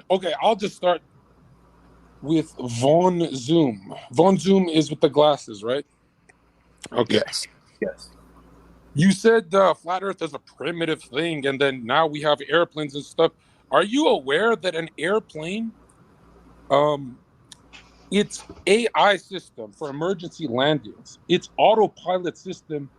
Okay, I'll just start with Von Zoom. Von Zoom is with the glasses, right? Okay. Yes. You said flat Earth is a primitive thing, and then now we have airplanes and stuff. Are you aware that an airplane, its AI system for emergency landings, its autopilot system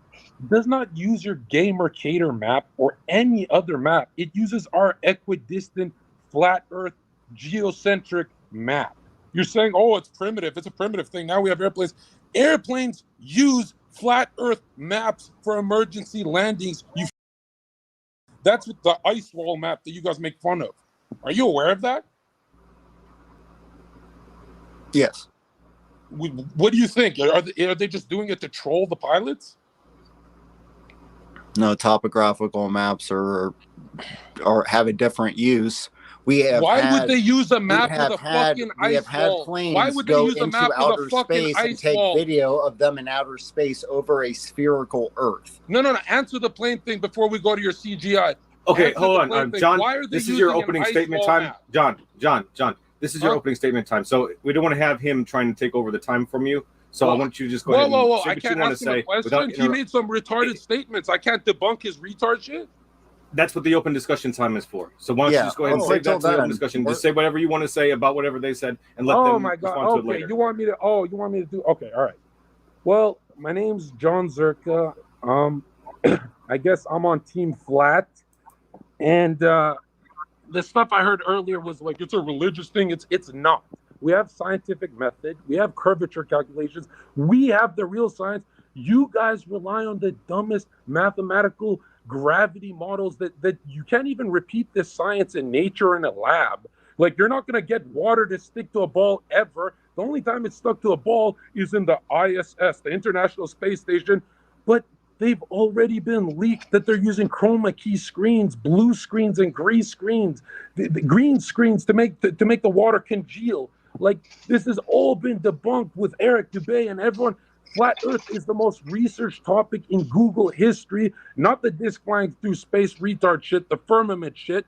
does not use your game Mercator map or any other map. It uses our equidistant flat Earth geocentric map. You're saying, oh, it's primitive. It's a primitive thing. Now we have airplanes. Airplanes use flat Earth maps for emergency landings. That's what the ice wall map that you guys make fun of. Are you aware of that? Yes. What do you think? Are they just doing it to troll the pilots? No, topographical maps are have a different use. Why would they use a map with a fucking ice wall? We have had planes Why would they go use a into map with a outer fucking space ice and take wall? video of them in outer space over a spherical Earth. No. Answer the plane thing before we go to your CGI. Okay, Answer hold on, John. This is your opening statement time. John. This is your opening statement time. So we don't want to have him trying to take over the time from you. So I want you to just go ahead and say I what can't you want ask to him say. a question. He made some retarded statements. I can't debunk his retard shit. That's what the open discussion time is for. So why don't you just go ahead and save that to the open discussion? Just say whatever you want to say about whatever they said, and let them my God. respond to it later. You want me to do? Okay, all right. Well, my name's jonzherka. I guess I'm on Team Flat, and the stuff I heard earlier was like it's a religious thing. It's not. We have scientific method. We have curvature calculations. We have the real science. You guys rely on the dumbest mathematical gravity models that you can't even repeat this science in nature in a lab. Like, you're not going to get water to stick to a ball ever. The only time it's stuck to a ball is in the ISS, the International Space Station. But they've already been leaked that they're using chroma key screens, blue screens, and green screens, the green screens to make the water congeal. Like, this has all been debunked with Eric Dubay and everyone. Flat Earth is the most researched topic in Google history, not the disk flying through space retard shit, the firmament shit.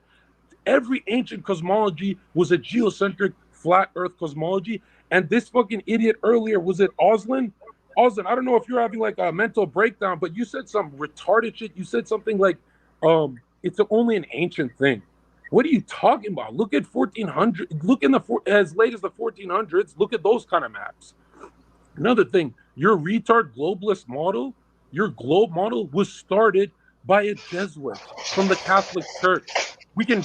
Every ancient cosmology was a geocentric flat Earth cosmology. And this fucking idiot earlier, was it Oslin? Oslin, I don't know if you're having like a mental breakdown, but you said some retarded shit. You said something like, it's only an ancient thing. What are you talking about? Look at 1400. Look in as late as the 1400s. Look at those kind of maps. Another thing, your retard globalist model, your globe model was started by a Jesuit from the Catholic Church. We can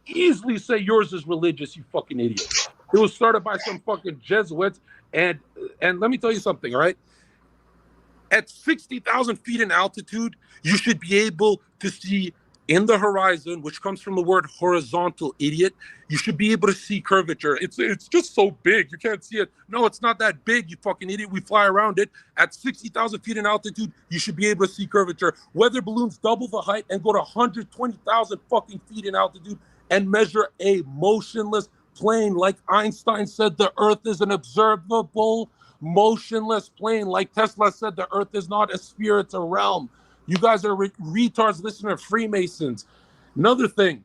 easily say yours is religious, you fucking idiot. It was started by some fucking Jesuits, and let me tell you something, all right? At 60,000 feet in altitude, you should be able to see in the horizon, which comes from the word horizontal, idiot. You should be able to see curvature. It's just so big, you can't see it. No, it's not that big, you fucking idiot. We fly around it. At 60,000 feet in altitude, you should be able to see curvature. Weather balloons double the height and go to 120,000 fucking feet in altitude and measure a motionless plane. Like Einstein said, the Earth is an observable, motionless plane. Like Tesla said, the Earth is not a sphere, it's a realm. You guys are retards listening to Freemasons. Another thing,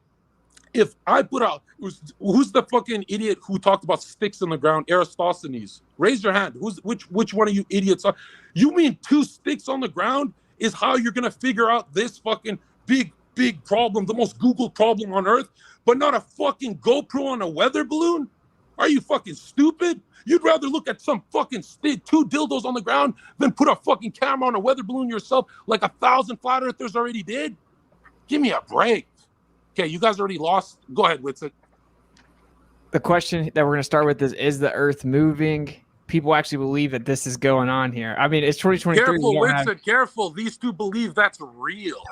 if I put out, who's the fucking idiot who talked about sticks in the ground? Aristophanes. Raise your hand. Which one of you idiots are? You mean 2 sticks on the ground is how you're gonna figure out this fucking big problem, the most Googled problem on Earth, but not a fucking GoPro on a weather balloon? Are you fucking stupid? You'd rather look at some fucking 2 dildos on the ground than put a fucking camera on a weather balloon yourself like 1,000 flat earthers already did? Give me a break. Okay, you guys already lost. Go ahead, Witsit. The question that we're going to start with is the Earth moving? People actually believe that this is going on here. I mean, it's 2023. Careful, Witsit, careful. These 2 believe that's real.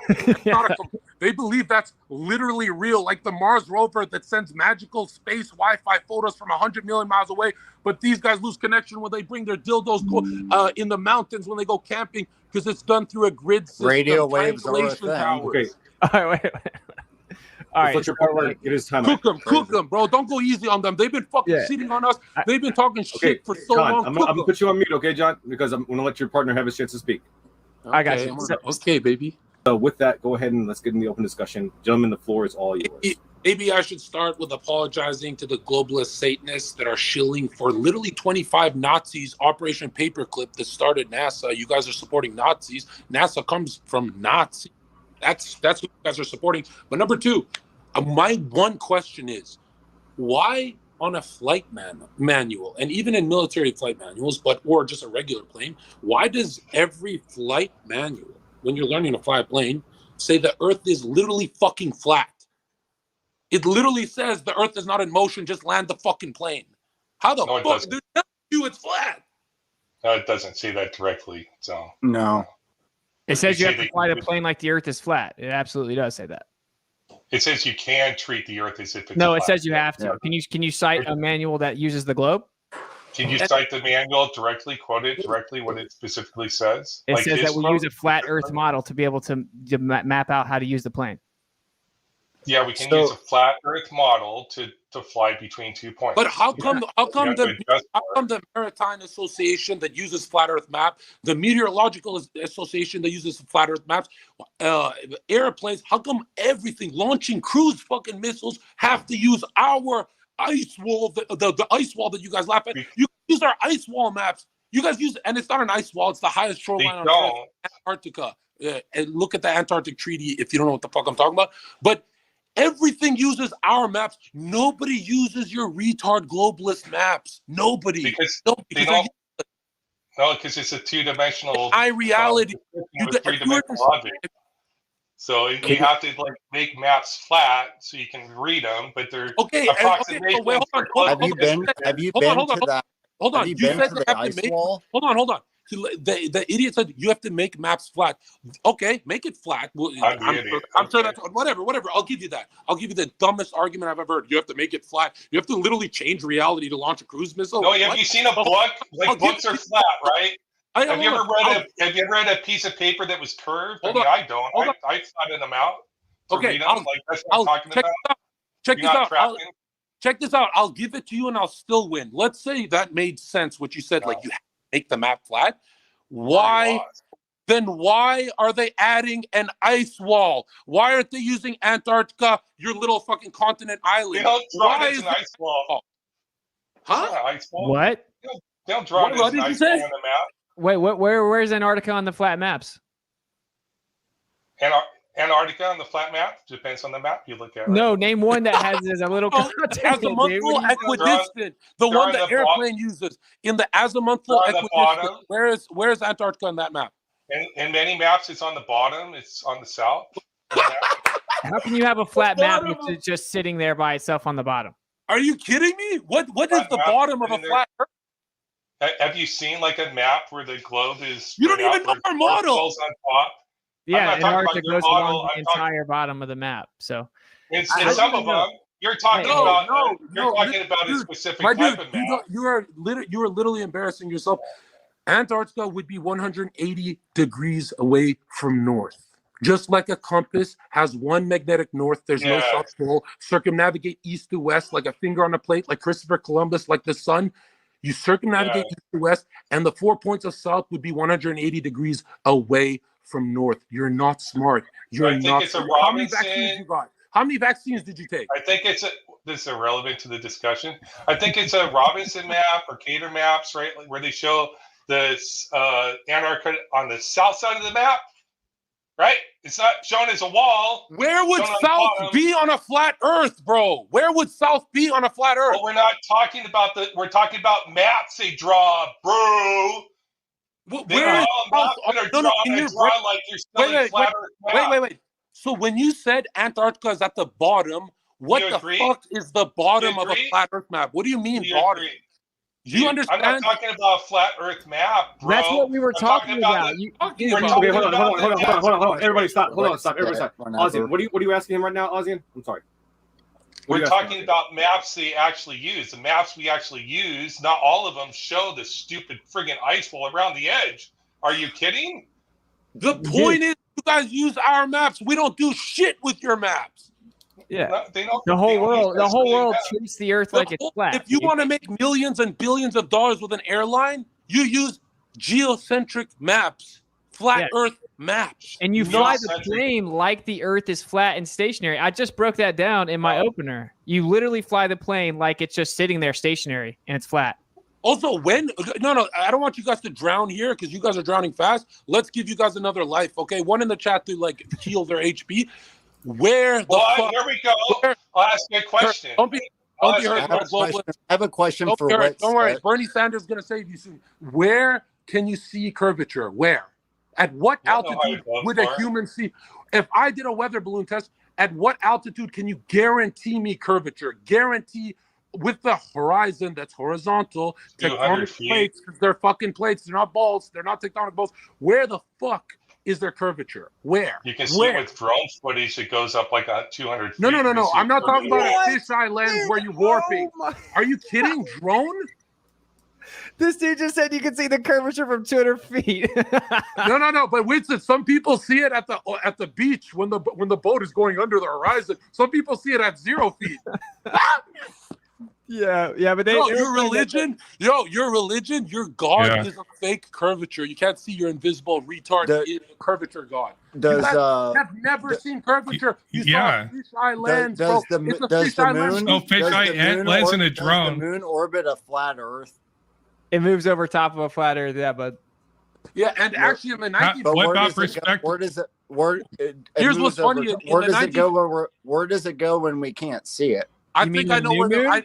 They believe that's literally real, like the Mars rover that sends magical space Wi-Fi photos from 100 million miles away. But these guys lose connection when they bring their dildos in the mountains when they go camping because it's done through a grid system. Radio waves are a thing. Okay. All right, wait. All right. Let your partner get his time. Cook them, bro. Don't go easy on them. They've been fucking cheating on us. They've been talking shit for so John, long. I'm gonna put you on mute, okay, John? Because I'm gonna let your partner have his chance to speak. I got you. Okay, baby. So with that, go ahead and let's get in the open discussion. Gentlemen, the floor is all yours. Maybe I should start with apologizing to the globalist Satanists that are shilling for literally 25 Nazis, Operation Paperclip that started NASA. You guys are supporting Nazis. NASA comes from Nazi. That's what you guys are supporting. But number two, my one question is, why on a flight manual, and even in military flight manuals, or just a regular plane, why does every flight manual, when you're learning to fly a plane, say the Earth is literally fucking flat? It literally says the Earth is not in motion, just land the fucking plane. How the fuck do you it's flat? No, it doesn't say that directly. So No. It says you have to fly the plane like the Earth is flat. It absolutely does say that. It says you can treat the Earth as if it's no. It says you have to. Yeah. Can you cite a manual that uses the globe? Can you cite the manual directly? Quote it directly. What it specifically says. It says that we use a flat Earth model to be able to map out how to use the plane. Yeah, we can use a flat Earth model to fly between 2 points. But how come the Maritime Association that uses flat Earth map, the Meteorological Association that uses flat Earth maps, airplanes, how come everything launching cruise fucking missiles have to use our ice wall, the ice wall that you guys laugh at? You use our ice wall maps. You guys use, and it's not an ice wall, it's the highest shoreline on Earth, Antarctica. And look at the Antarctic Treaty if you don't know what the fuck I'm talking about. But everything uses our maps. Nobody uses your retard globalist maps. Nobody. Because it's a two-dimensional reality. Three-dimensional object. So you have to make maps flat so you can read them, but they're approximations. Wait, have you been to that? Hold on. You said the ice wall? Hold on. The idiot said you have to make maps flat. Okay, make it flat. I'm sure that's whatever. I'll give you that. I'll give you the dumbest argument I've ever heard. You have to make it flat. You have to literally change reality to launch a cruise missile. No, have you seen a book? Books are flat, right? Have you ever read a piece of paper that was curved? I don't. I flattened them out. Okay, that's what I'm talking about. Check this out. I'll give it to you and I'll still win. Let's say that made sense what you said, like you have to make the map flat. Why are they adding an ice wall? Why aren't they using Antarctica, your little fucking continent island? They don't draw it as an ice wall. Huh? Ice wall. What? They don't draw it as an ice wall on the map. Wait, where's Antarctica on the flat maps? Antarctica on the flat map depends on the map you look at. Right? No, name one that has a little azimuthal equidistant. The one the airplane uses in the azimuthal equidistant. Where's Antarctica on that map? In many maps, it's on the bottom. It's on the south. How can you have a flat map if it's just sitting there by itself on the bottom? Are you kidding me? What is the bottom of a flat Earth? Have you seen like a map where the globe is? You don't even know our model. On top? Yeah, Antarctica goes along the entire bottom of the map. So, in some of them, you're talking about a specific type of map. You are literally embarrassing yourself. Antarctica would be 180 degrees away from north. Just like a compass has one magnetic north, there's no south pole. Circumnavigate east to west like a finger on a plate, like Christopher Columbus, like the sun. You circumnavigate east to west, and the 4 points of south would be 180 degrees away from north. You're not smart. You're not smart. How many vaccines you got? How many vaccines did you take? I think this is irrelevant to the discussion. I think it's a Robinson map or Cater maps, right? Where they show the Antarctica on the south side of the map, right? It's not shown as a wall. Where would south be on a flat Earth, bro? Where would south be on a flat Earth? Well, we're not talking about we're talking about maps they draw, bro. Where is south? Wait. So when you said Antarctica is at the bottom, what the fuck is the bottom of a flat Earth map? What do you mean bottom? You understand? I'm not talking about a flat Earth map, bro. That's what we were talking about. Hold on. Everybody stop. Hold on, stop. Everybody stop. Ozian, what are you asking him right now, Ozian? I'm sorry. We're talking about maps they actually use. The maps we actually use, not all of them show the stupid friggin' ice wall around the edge. Are you kidding? The point is, you guys use our maps. We don't do shit with your maps. Yeah, the whole world treats the Earth like it's flat. If you want to make millions and billions of dollars with an airline, you use geocentric maps. flat Earth maps. And you fly the plane like the Earth is flat and stationary. I just broke that down in my opener. You literally fly the plane like it's just sitting there stationary and it's flat. Also, no, I don't want you guys to drown here because you guys are drowning fast. Let's give you guys another life, okay? One in the chat to like heal their HP. Where the fuck? Here we go. I'll ask you a question. Don't be hurt. I have a question for Wits. Don't worry. Bernie Sanders is going to save you soon. Where can you see curvature? Where? At what altitude would a human see? If I did a weather balloon test, at what altitude can you guarantee me curvature? Guarantee with the horizon that's horizontal, tectonic plates, because they're fucking plates. They're not balls. They're not tectonic balls. Where the fuck is there curvature? Where? You can see with drone footage, it goes up like 200 feet. No. I'm not talking about a fisheye lens where you're warping. Are you kidding? Drone? This dude just said you can see the curvature from 200 feet. No. But Winston, some people see it at the beach when the boat is going under the horizon. Some people see it at 0 feet. Yeah, but your religion, your God is a fake curvature. You can't see your invisible retard curvature God. I've never seen curvature. You saw a fisheye lens. Does the moon lens in a drone? Does the moon orbit a flat Earth? It moves over top of a flat Earth, but and actually in the 19th. What about perspective? Here's what's funny. Where does it go? Where does it go when we can't see it? I think I know where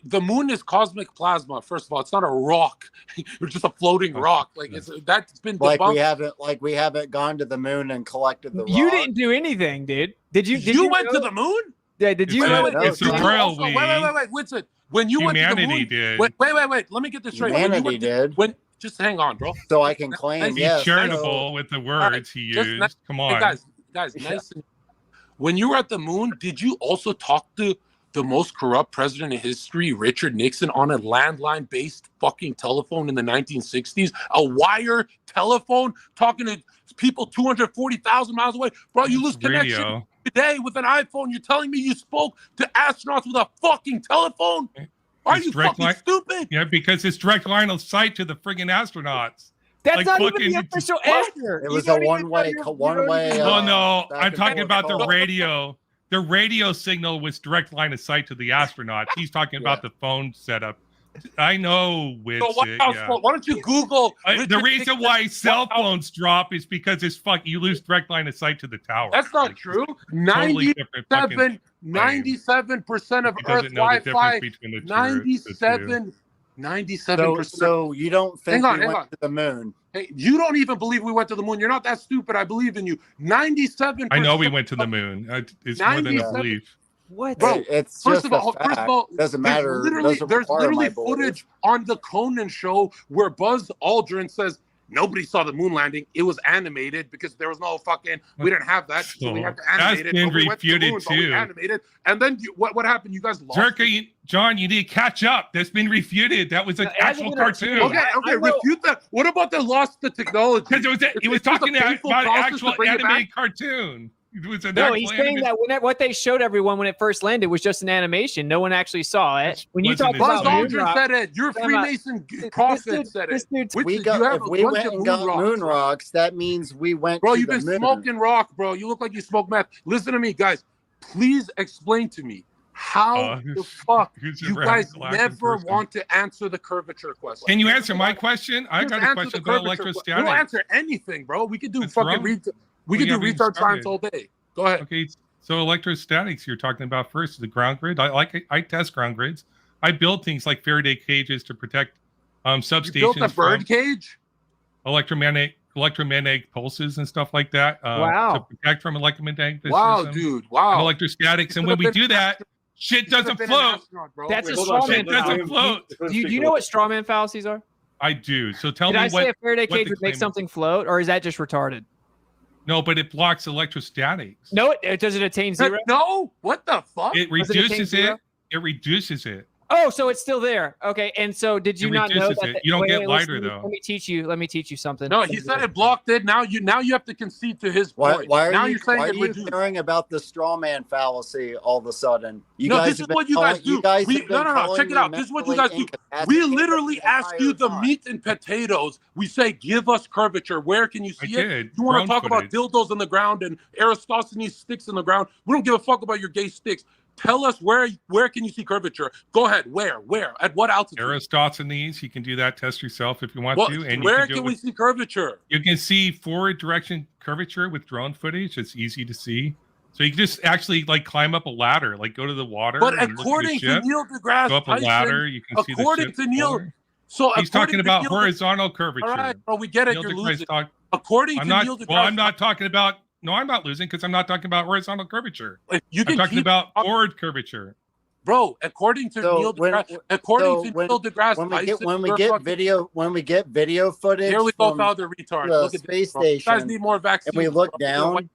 the moon is cosmic plasma. First of all, it's not a rock. It's just a floating rock. Like that's been debunked. We haven't gone to the moon and collected the rock. You didn't do anything, dude. Did you? You went to the moon? Yeah. Did you? It's a royal we. Wait, Winston. When you went to the moon, did. Wait. Let me get this straight. Humanity did. Just hang on, bro. So I can claim. Be charitable with the words he used. Come on, guys. Nice. When you were at the moon, did you also talk to the most corrupt president in history, Richard Nixon, on a landline-based fucking telephone in the 1960s? A wire telephone talking to people 240,000 miles away? Bro, you lose connection today with an iPhone. You're telling me you spoke to astronauts with a fucking telephone? Are you fucking stupid? Yeah, because it's direct line of sight to the friggin' astronauts. That's not even the official answer. It was a one-way. No, I'm talking about the radio. The radio signal was direct line of sight to the astronauts. He's talking about the phone setup. I know, Why don't you Google? The reason why cell phones drop is because you lose direct line of sight to the tower. That's not true. 97% of Earth Wi-Fi. 97%. So you don't think we went to the moon? Hey, you don't even believe we went to the moon. You're not that stupid. I believe in you. 97%. I know we went to the moon. It's more than a belief. What? Bro, it's just first of all, doesn't matter. There's literally footage on the Conan show where Buzz Aldrin says nobody saw the moon landing. It was animated because there was no fucking. We didn't have that, so we had to animate it. That's been refuted too. Animated, and then what happened? You guys lost. Zherka, John, you need to catch up. That's been refuted. That was an actual cartoon. Okay, refute that. What about the lost the technology? Because he was talking about an actual animated cartoon. No, he's saying that what they showed everyone when it first landed was just an animation. No one actually saw it. When you talk about Buzz Aldrin said it. Your Freemason prophet said it. If we went and got moon rocks, that means we went. Bro, you've been smoking rock, bro. You look like you smoke meth. Listen to me, guys. Please explain to me how the fuck you guys never want to answer the curvature question. Can you answer my question? I got a question about electrostatics. We'll answer anything, bro. We could do We can do retard science all day. Go ahead. Okay, so electrostatics you're talking about first, the ground grid. I test ground grids. I build things like Faraday cages to protect substations. You built a bird cage? Electromagnetic pulses and stuff like that. Wow. To protect from electromagnetic Wow, dude. Wow. Electrostatics. And when we do that, shit doesn't float. That's a straw man. Shit doesn't float. Do you know what straw man fallacies are? I do. So tell me what. Did I say a Faraday cage would make something float, or is that just retarded? No, but it blocks electrostatics. No, it doesn't attain zero. No, what the fuck? It reduces it. It reduces it. Oh, so it's still there. Okay. And so did you not know that? You don't get lighter though. Let me teach you something. No, he said it blocked it. Now you have to concede to his point. Why now are you caring about the straw man fallacy all of a sudden? This is what you guys do. No. Check it out. This is what you guys do. We literally ask you the meat and potatoes. We say, give us curvature. Where can you see it? You want to talk about dildos in the ground and Aristophanes sticks in the ground? We don't give a fuck about your gay sticks. Tell us where can you see curvature? Go ahead. Where? At what altitude? Aristophanes. You can do that test yourself if you want to. And where can we see curvature? You can see forward direction curvature with drone footage. It's easy to see. So you can just actually like climb up a ladder, like go to the water. But according to Neil deGrasse go up a ladder, you can see the ship. According to Neil, so he's talking about horizontal curvature. All right, we get it. You're losing. According to Neil deGrasse, I'm not talking about. No, I'm not losing because I'm not talking about horizontal curvature. I'm talking about forward curvature. Bro, according to Neil deGrasse, when we get video footage, here we go, the retard. Look at space station. You guys need more vaccines. And we look down.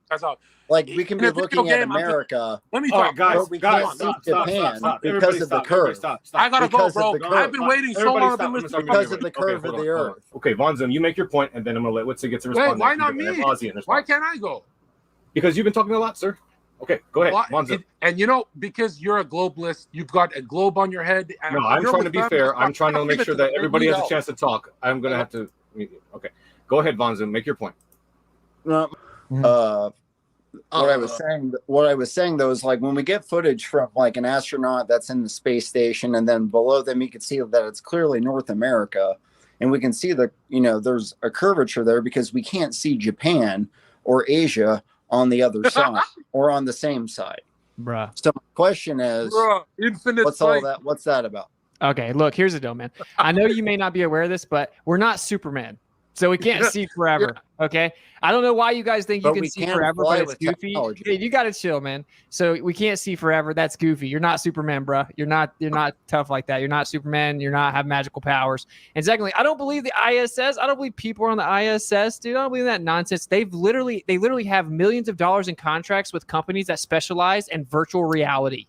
Like we can be looking at America. Let me talk, guys. We can't see Japan because of the curve. I gotta go, bro. I've been waiting so long. Because of the curve of the Earth. Okay, Von Zoom, you make your point, and then I'm gonna let Witsi get to respond. Why not me? Why can't I go? Because you've been talking a lot, sir. Okay, go ahead, Von Zoom. And because you're a globalist, you've got a globe on your head. No, I'm trying to be fair. I'm trying to make sure that everybody has a chance to talk. I'm gonna have to. Okay, go ahead, Von Zoom. Make your point. What I was saying though is like when we get footage from like an astronaut that's in the space station, and then below them you can see that it's clearly North America, and we can see there's a curvature there because we can't see Japan or Asia on the other side or on the same side. Bruh. So my question is, what's that about? Okay, look, here's the deal, man. I know you may not be aware of this, but we're not Superman. So we can't see forever. Okay. I don't know why you guys think you can see forever, but it's goofy. Hey, you got to chill, man. So we can't see forever. That's goofy. You're not Superman, bro. You're not tough like that. You're not Superman. You're not have magical powers. And secondly, I don't believe the ISS. I don't believe people are on the ISS, dude. I don't believe that nonsense. They literally have millions of dollars in contracts with companies that specialize in virtual reality.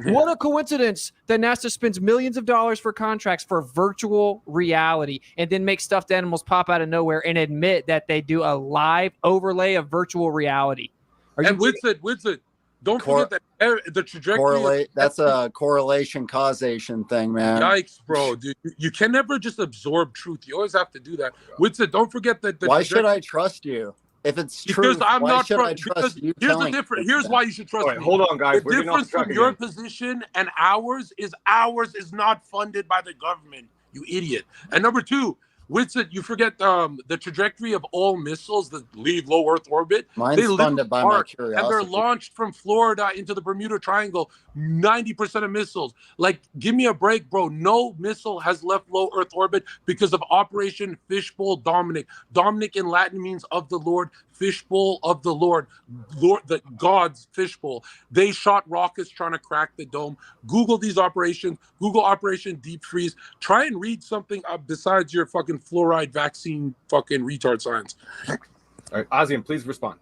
What a coincidence that NASA spends millions of dollars for contracts for virtual reality and then make stuffed animals pop out of nowhere and admit that they do a live overlay of virtual reality. Witsit, don't forget that the trajectory. That's a correlation causation thing, man. Yikes, bro. Dude, you can never just absorb truth. You always have to do that. Witsit, don't forget that. Why should I trust you? If it's true, why should I trust you? Here's why you should trust me. Hold on, guys. The difference from your position and ours is not funded by the government, you idiot. And number two, Witsit, you forget the trajectory of all missiles that leave low Earth orbit. Mine's funded by my curiosity. And they're launched from Florida into the Bermuda Triangle. 90% of missiles. Like, give me a break, bro. No missile has left low Earth orbit because of Operation Fishbowl Dominic. Dominic in Latin means of the Lord. Fishbowl of the Lord, the God's fishbowl. They shot rockets trying to crack the dome. Google these operations. Google Operation Deep Freeze. Try and read something besides your fucking fluoride vaccine fucking retard science. All right, Aziam, please respond.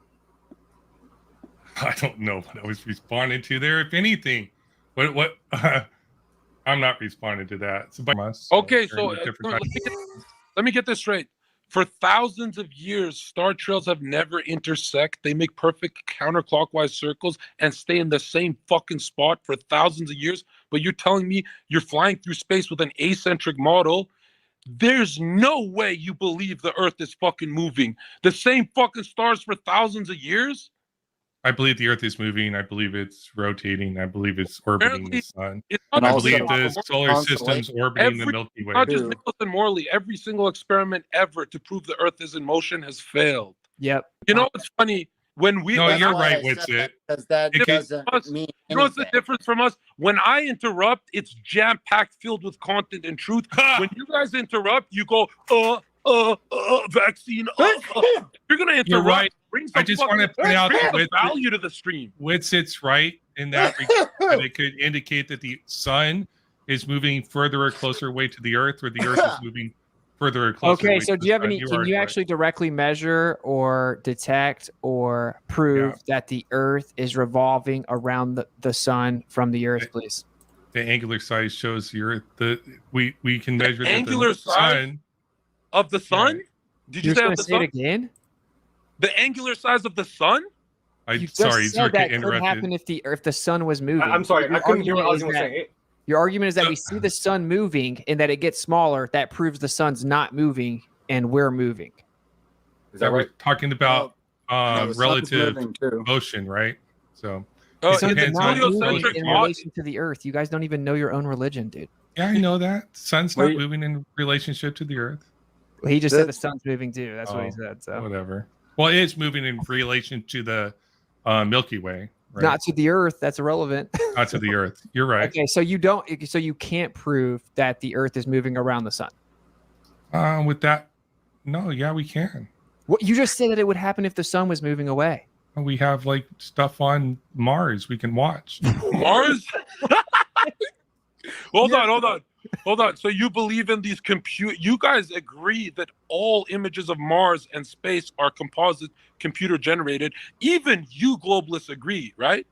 I don't know what I was responding to there, if anything. What? I'm not responding to that. Okay, so let me get this straight. For thousands of years, star trails have never intersect. They make perfect counterclockwise circles and stay in the same fucking spot for thousands of years. But you're telling me you're flying through space with an acentric model? There's no way you believe the Earth is fucking moving. The same fucking stars for thousands of years? I believe the Earth is moving. I believe it's rotating. I believe it's orbiting the sun. And I believe the solar system's orbiting the Milky Way. Not just Nicholas and Morley. Every single experiment ever to prove the Earth is in motion has failed. Yep. You know what's funny? When we you're right, Witsit. That doesn't mean you know what's the difference from us? When I interrupt, it's jam-packed, filled with content and truth. When you guys interrupt, you go, vaccine. You're gonna interrupt. You're right. I just want to point out the value to the stream. Witsit's right in that regard. It could indicate that the sun is moving further or closer away to the Earth, or the Earth is moving further or closer. Okay, so do you have any? Can you actually directly measure or detect or prove that the Earth is revolving around the sun from the Earth, please? the angular size shows the Earth. We can measure the angular size of the sun. Yeah. Did you say of the sun? It again? The angular size of the sun? Sorry, Zherka that could happen if the sun was moving. I'm sorry, I couldn't hear what Ozzy was saying. Your argument is that we see the sun moving and that it gets smaller. That proves the sun's not moving and we're moving. Is that right? We're talking about relative motion, right? So it depends on in relation to the Earth. You guys don't even know your own religion, dude. Yeah, I know that. Sun's not moving in relationship to the Earth. Well, he just said the sun's moving too. That's what he said. So whatever. Well, it is moving in relation to the Milky Way. Right? Not to the Earth. That's irrelevant. Not to the Earth. You're right. Okay, so you can't prove that the Earth is moving around the sun. With that, no. Yeah, we can. What you just said that it would happen if the sun was moving away. We have like stuff on Mars we can watch. Mars? Hold on. So you believe in these you guys agree that all images of Mars and space are computer generated. Even you globalists agree, right?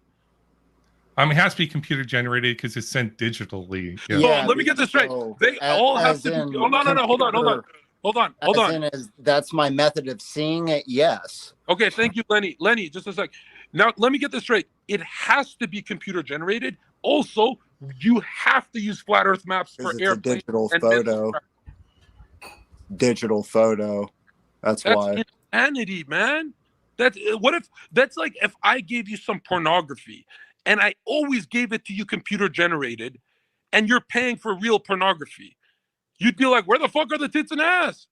It has to be computer generated because it's sent digitally. Yeah. Well, let me get this straight. They all have to be. Hold on. That's my method of seeing it. Yes. Okay. Thank you, Lenny. Lenny, just a sec. Now, let me get this straight. It has to be computer generated. Also, you have to use flat Earth maps for airplanes. Digital photo. That's why. Insanity, man. That's like if I gave you some pornography and I always gave it to you computer generated, and you're paying for real pornography. You'd be like, where the fuck are the tits and ass?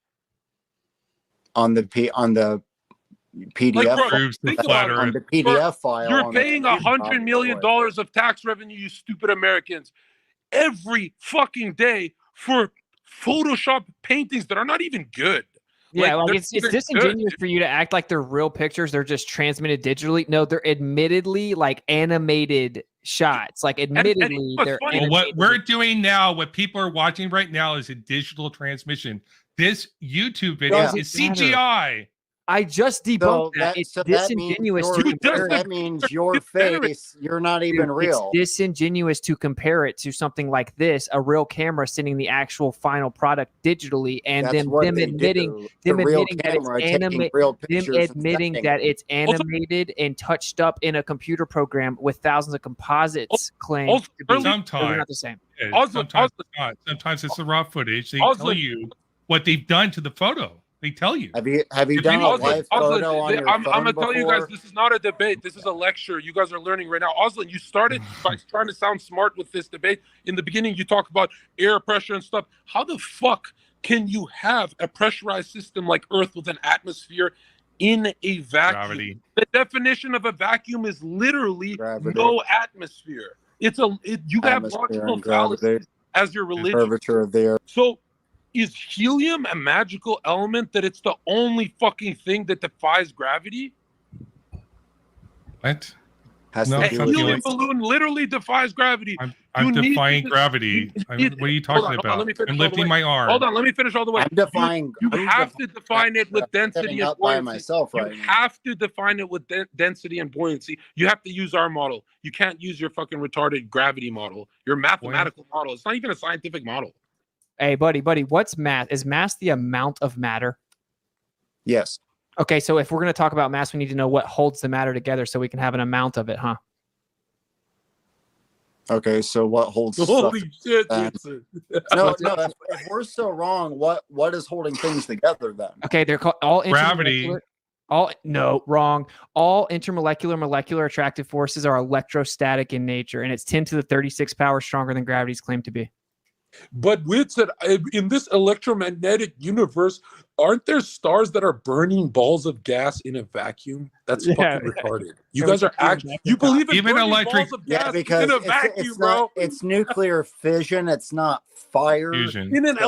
On the PDF, on the PDF file. You're paying $100 million of tax revenue, you stupid Americans, every fucking day for Photoshop paintings that are not even good. Yeah, like it's disingenuous for you to act like they're real pictures. They're just transmitted digitally. No, they're admittedly like animated shots. Like admittedly, they're what we're doing now, what people are watching right now is a digital transmission. This YouTube video is CGI. I just debunked that. It's disingenuous to compare it. That means your face, you're not even real. It's disingenuous to compare it to something like this, a real camera sending the actual final product digitally, and then them admitting that it's animated and touched up in a computer program with thousands of composites claimed to be not the same. Sometimes it's not. Sometimes it's the raw footage. They tell you what they've done to the photo. They tell you. Have you done a live photo on your phone I'm gonna tell you guys, before? this is not a debate. This is a lecture. You guys are learning right now. Oslin, you started by trying to sound smart with this debate. In the beginning, you talk about air pressure and stuff. How the fuck can you have a pressurized system like Earth with an atmosphere in a vacuum? Gravity. The definition of a vacuum is literally no atmosphere. You have logical fallacies as your religion. Curvature of the Earth. So, is helium a magical element that it's the only fucking thing that defies gravity? What? A helium balloon literally defies gravity. I'm defying gravity. What are you talking about? I'm lifting my arm. Hold on, let me finish all the way. I'm defying. You have to define it with density and buoyancy. Myself right you have to define it with density and buoyancy. You have to use our model. You can't use your fucking retarded gravity model. Your mathematical model. It's not even a scientific model. Hey, buddy, what's mass? Is mass the amount of matter? Yes. Okay, so if we're going to talk about mass, we need to know what holds the matter together so we can have an amount of it, huh? Okay, so what holds Holy shit. No, if we're so wrong, what is holding things together then? Okay, they're called all gravity. Wrong. All intermolecular molecular attractive forces are electrostatic in nature, and it's 10 to the 36 power stronger than gravity's claimed to be. But Wit said, in this electromagnetic universe, aren't there stars that are burning balls of gas in a vacuum? That's fucking retarded. You guys are you believe in even electric balls of gas because in a vacuum, bro? It's nuclear fission. It's not fire. Fusion. In an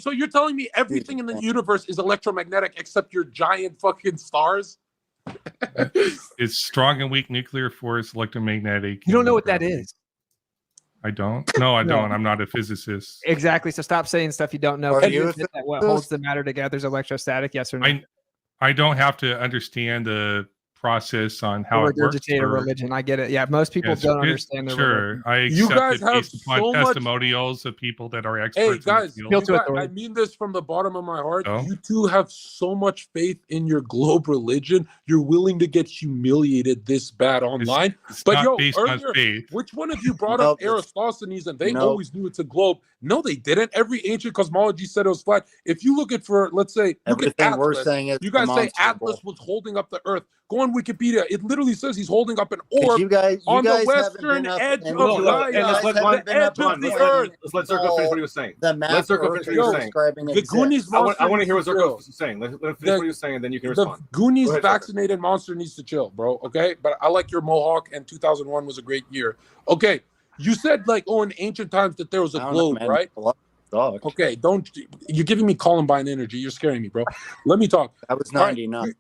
so you're telling me everything in the universe is electromagnetic except your giant fucking stars? It's strong and weak nuclear force, electromagnetic. You don't know what that is. I don't. No, I don't. I'm not a physicist. Exactly. So stop saying stuff you don't know. What holds the matter together is electrostatic? Yes or no? I don't have to understand the process on how it works. Regurgitate a religion. I get it. Yeah, most people don't understand their religion. I accept you guys have based upon so testimonials of people that are experts. Hey guys, in the field. I mean this from the bottom of my heart. You two have so much faith in your globe religion. You're willing to get humiliated this bad online. It's but not based on faith. Which one of you brought up Eratosthenes and they always knew it's a globe? No, they didn't. Every ancient cosmology said it was flat. If you look at let's say, look at Atlas. We're saying is you guys say Atlas was holding up the Earth. Go on Wikipedia. It literally says he's holding up an orb on the western edge of Gaia. Let's let Zherka finish what he was saying. Let's Zherka finish what he was saying. The Goonies monster. I want to hear what Zherka was saying. Let him finish what he was saying, and then you can respond. The Goonies vaccinated monster needs to chill, bro. Okay, but I like your mohawk, and 2001 was a great year. Okay, you said in ancient times that there was a globe, right? Okay, you're giving me Columbine energy. You're scaring me, bro. Let me talk. That was 99.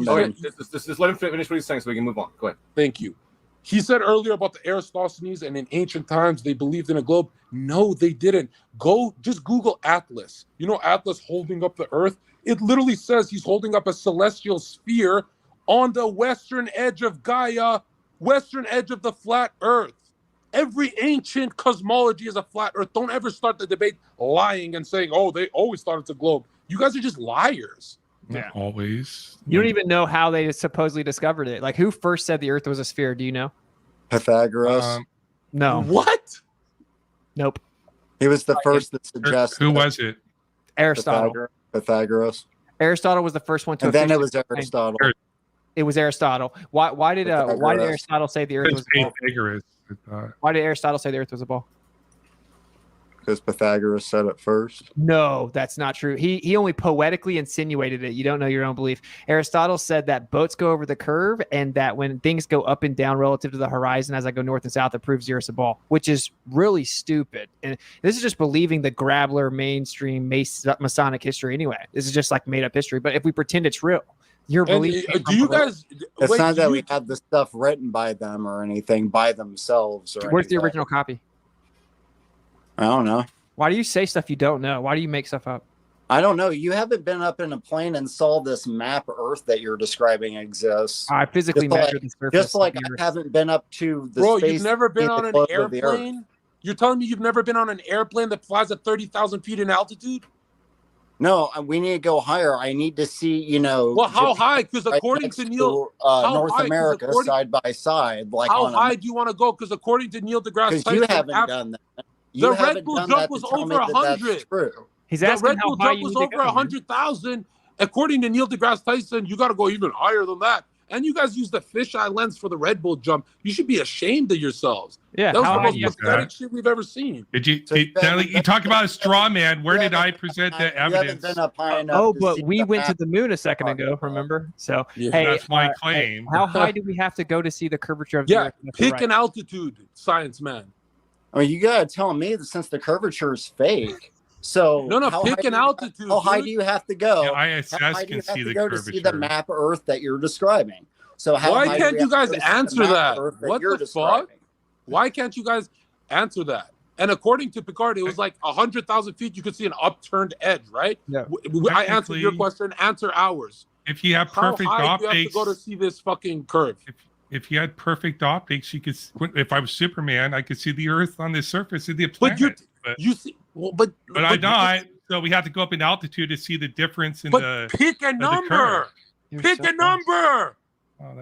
Just let him finish what he's saying so we can move on. Go ahead. Thank you. He said earlier about the Eratosthenes, and in ancient times they believed in a globe. No, they didn't. Just Google Atlas. You know Atlas holding up the Earth? It literally says he's holding up a celestial sphere on the western edge of Gaia, western edge of the flat Earth. Every ancient cosmology is a flat Earth. Don't ever start the debate lying and saying, they always thought it's a globe. You guys are just liars. Yeah, always. You don't even know how they supposedly discovered it. Like, who first said the Earth was a sphere? Do you know? Pythagoras. No. What? Nope. He was the first that suggested. Who was it? Aristotle. Pythagoras. Aristotle was the first one to. And then it was Aristotle. It was Aristotle. Why did Aristotle say the Earth was a ball? Why did Aristotle say the Earth was a ball? Because Pythagoras said it first. No, that's not true. He only poetically insinuated it. You don't know your own belief. Aristotle said that boats go over the curve, and that when things go up and down relative to the horizon as I go north and south, it proves the Earth's a ball, which is really stupid. And this is just believing the Grabler mainstream Masonic history anyway. This is just like made up history. But if we pretend it's real, you're believing. Do you guys? It's not that we have the stuff written by them or anything by themselves. Where's the original copy? I don't know. Why do you say stuff you don't know? Why do you make stuff up? I don't know. You haven't been up in a plane and saw this map Earth that you're describing exists. I physically measured the surface. Just like I haven't been up to the space. Bro, you've never been on an airplane? You're telling me you've never been on an airplane that flies at 30,000 feet in altitude? No, we need to go higher. I need to see, Well, how high? Because according to Neil, North America side by side. Like how high do you want to go? Because according to Neil deGrasse Tyson, you haven't done that. The Red Bull jump was over 100. He's asking the Red Bull jump was over 100,000. According to Neil deGrasse Tyson, you got to go even higher than that. And you guys use the fisheye lens for the Red Bull jump. You should be ashamed of yourselves. Yeah, that was the most pathetic shit we've ever seen. Did you? You talk about a straw man. Where did I present the evidence? But we went to the moon a second ago. Remember? So hey, that's my claim. How high do we have to go to see the curvature of the Earth? Pick an altitude, science man. I mean, you gotta tell me that since the curvature is fake. So pick an altitude. How high do you have to go? ISS can see the curvature. To see the map Earth that you're describing. So why can't you guys answer that? What the fuck? Why can't you guys answer that? And according to Picard, it was like 100,000 feet. You could see an upturned edge, right? Yeah. I answered your question. Answer ours. If you have perfect optics, you have to go to see this fucking curve. If you had perfect optics, you could. If I was Superman, I could see the Earth on the surface of the planet. But you see, but I'm not. So we have to go up in altitude to see the difference in the. Pick a number. Pick a number. Oh,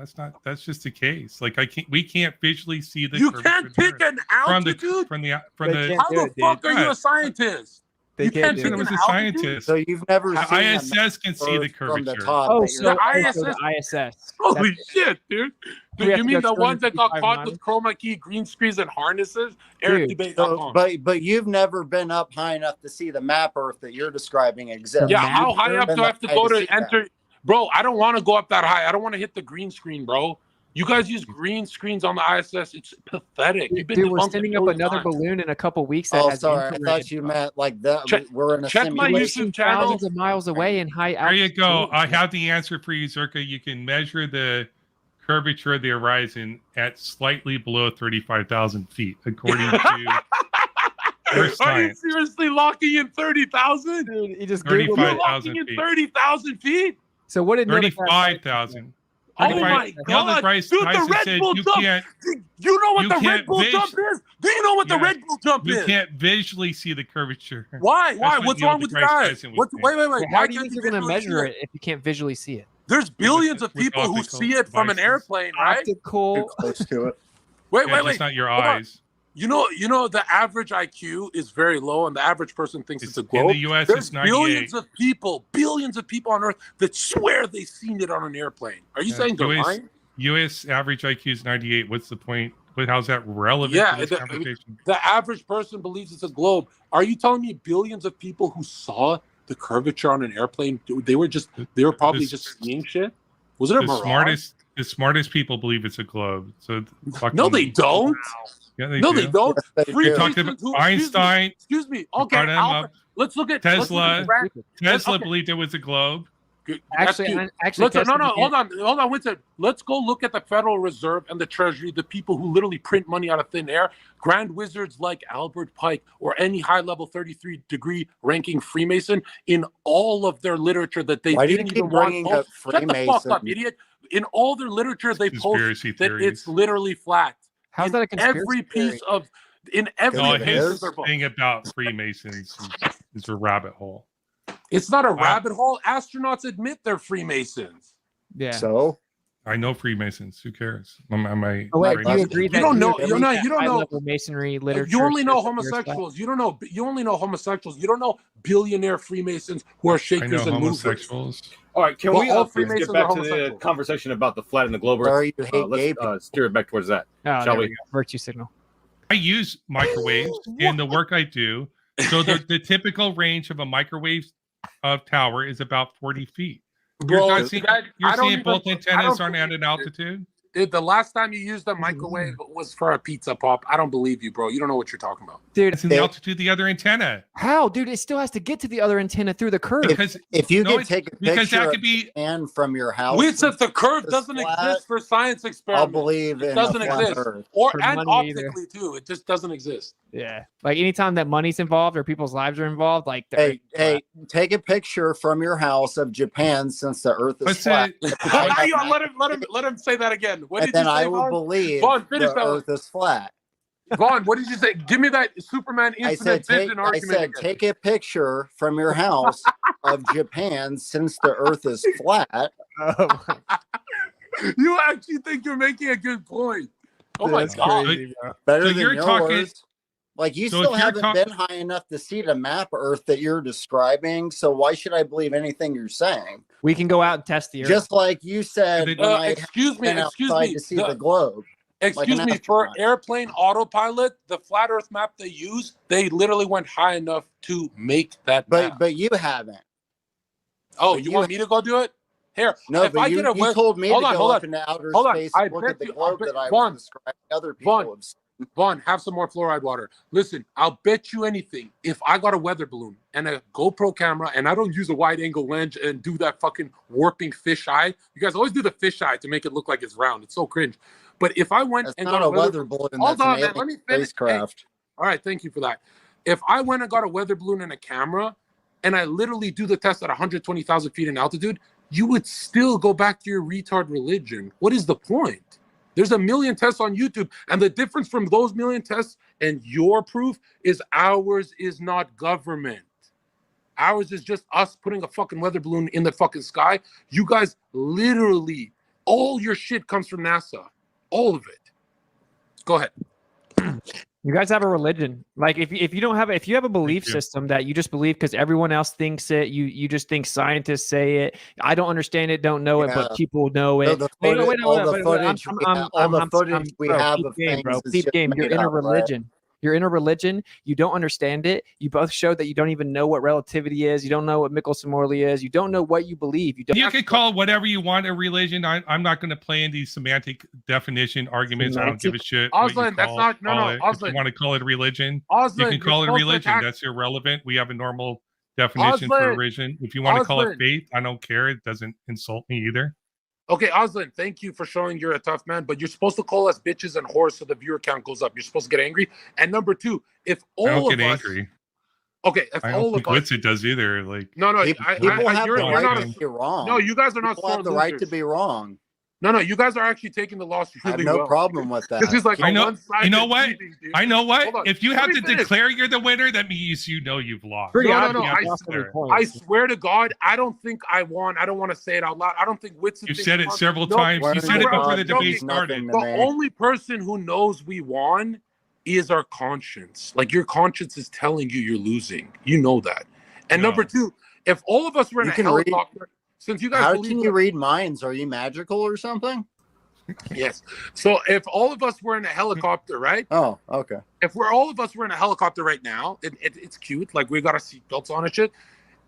that's just the case. Like we can't visually see the. You can't pick an altitude from the. How the fuck are you a scientist? You can't pick as a scientist. So you've never seen ISS can see the curvature. The ISS. Holy shit, dude. You mean the ones that got caught with chroma key green screens and harnesses? But you've never been up high enough to see the map Earth that you're describing exists. Yeah, how high up do I have to go to enter? Bro, I don't want to go up that high. I don't want to hit the green screen, bro. You guys use green screens on the ISS. It's pathetic. Dude, we're sending up another balloon in a couple weeks. I thought you meant like that. We're in a check my YouTube channel. Thousands of miles away in high altitude. There you go. I have the answer for you, Zherka. You can measure the curvature of the horizon at slightly below 35,000 feet, according to Are you seriously locking in 30,000? Dude, you just 35,000 feet. 30,000 feet? So what did 35,000? Oh my God, dude, the Red Bull jump. You know what the Red Bull jump is? Do you know what the Red Bull jump is? You can't visually see the curvature. Why? What's wrong with you guys? Wait. How do you think you're going to measure it if you can't visually see it? There's billions of people who see it from an airplane, right? Optical. Close to it. Wait. It's not your eyes. You know, the average IQ is very low, and the average person thinks it's a globe. In the U.S., There's it's 98. billions of people on Earth that swear they've seen it on an airplane. Are you saying they're lying? U.S. average IQ is 98. What's the point? How's that relevant to this conversation? The average person believes it's a globe. Are you telling me billions of people who saw the curvature on an airplane, they were probably just seeing shit? Was it a mirage? The smartest people believe it's a globe. So no, they don't. Yeah, they do. They don't. We talked about Einstein. Excuse me. Okay, Albert, let's look at Tesla. Tesla believed it was a globe. Actually, hold on, Winston. Let's go look at the Federal Reserve and the Treasury, the people who literally print money out of thin air. Grand wizards like Albert Pike or any high-level 33-degree ranking Freemason, in all of their literature that they didn't even want. Shut the fuck up, idiot! In all their literature, they post that it's literally flat. How's that a conspiracy every piece theory? In every his thing about Freemasons is a rabbit hole. It's not a rabbit hole. Astronauts admit they're Freemasons. Yeah. So I know Freemasons. Who cares? Do you agree that you don't know Masonry literature? You only know homosexuals. You only know homosexuals. You don't know billionaire Freemasons who are shakers and movers. All right, can we get back to the conversation about the flat and the globe? Let's steer it back towards that, shall we? Virtue signal. I use microwaves in the work I do. So the typical range of a microwave tower is about 40 feet. You're seeing both antennas aren't at an altitude? Dude, the last time you used a microwave was for a pizza pop. I don't believe you, bro. You don't know what you're talking about. Dude, it's in the altitude of the other antenna. How? Dude, it still has to get to the other antenna through the curve. If you can take a picture and from your house. We said the curve doesn't exist for science experiments. I'll believe it doesn't exist. And optically, too. It just doesn't exist. Yeah. Like anytime that money's involved or people's lives are involved, like hey, take a picture from your house of Japan since the Earth is flat. Let him say that again. What did then you say, I will believe Vaughn, finish the Earth is flat. Vaughn, what did you say? Give me that Superman infinite vision argument. I said, take a picture from your house of Japan since the Earth is flat. You actually think you're making a good point. Oh my God. Crazy, better than yours. Talking, like you still haven't been high enough to see the map Earth that you're describing. So why should I believe anything you're saying? We can go out and test the Earth. Just like you said, excuse me, to see the globe. Excuse me, for airplane autopilot, the flat Earth map they use, they literally went high enough to make that map. But you haven't. Oh, you want me to go do it? Here, no, if but you told me to go up into outer space and look at the globe that I was describing. Other people Vaughn, have some more fluoride water. Listen, I'll bet you anything. If I got a weather balloon and a GoPro camera and I don't use a wide angle lens and do that fucking warping fish eye, you guys always do the fish eye to make it look like it's round. It's so cringe. But if I went and got a weather balloon, hold on, man, let me finish. Hey, all right, thank you for that. If I went and got a weather balloon and a camera and I literally do the test at 120,000 feet in altitude, you would still go back to your retard religion. What is the point? There's a million tests on YouTube, and the difference from those million tests and your proof is ours is not government. Ours is just us putting a fucking weather balloon in the fucking sky. You guys literally, all your shit comes from NASA. All of it. Go ahead. You guys have a religion. Like if you have a belief system that you just believe because everyone else thinks it, you just think scientists say it. I don't understand it, don't know it, but people know it. All the footage we have of things is just game. You're in a religion. Right? You're in a religion. You don't understand it. You both show that you don't even know what relativity is. You don't know what Michelson-Morley is. You don't know what you believe. You can call whatever you want a religion. I'm not going to play in these semantic definition arguments. I don't give a shit. Osland, that's not no. If you want to call it a religion, you can call it a religion. That's irrelevant. We have a normal definition for a religion. If you want to call it faith, I don't care. It doesn't insult me either. Okay, Osland, thank you for showing you're a tough man, but you're supposed to call us bitches and whores so the viewer count goes up. You're supposed to get angry. And number two, if all I don't of get us, angry. Okay, if I all don't think of us, Witsit does either. Like no, people have you're the right not. to be wrong. No, you guys are not. People have the right to be wrong. No, you guys are actually taking the loss really I have no well. problem with that. This is like I know. one-sided You know what? cheating, dude. I know Hold on. what. If you have to finish. declare you're the winner, that means you know you've lost. Pretty No, obvious. I swear to God, I don't think I won. I don't want to say it out loud. I don't think Whitson. You said it several times. No, You said it bro, before the no, debate started. The only person who knows we won is our conscience. Like your conscience is telling you you're losing. You know that. And No. number two, if all of us were in a helicopter, since you guys how can you read minds? Are you magical or something? Yes. So if all of us were in a helicopter, right? Oh, okay. If all of us were in a helicopter right now, it's cute. Like we got our seatbelts on and shit.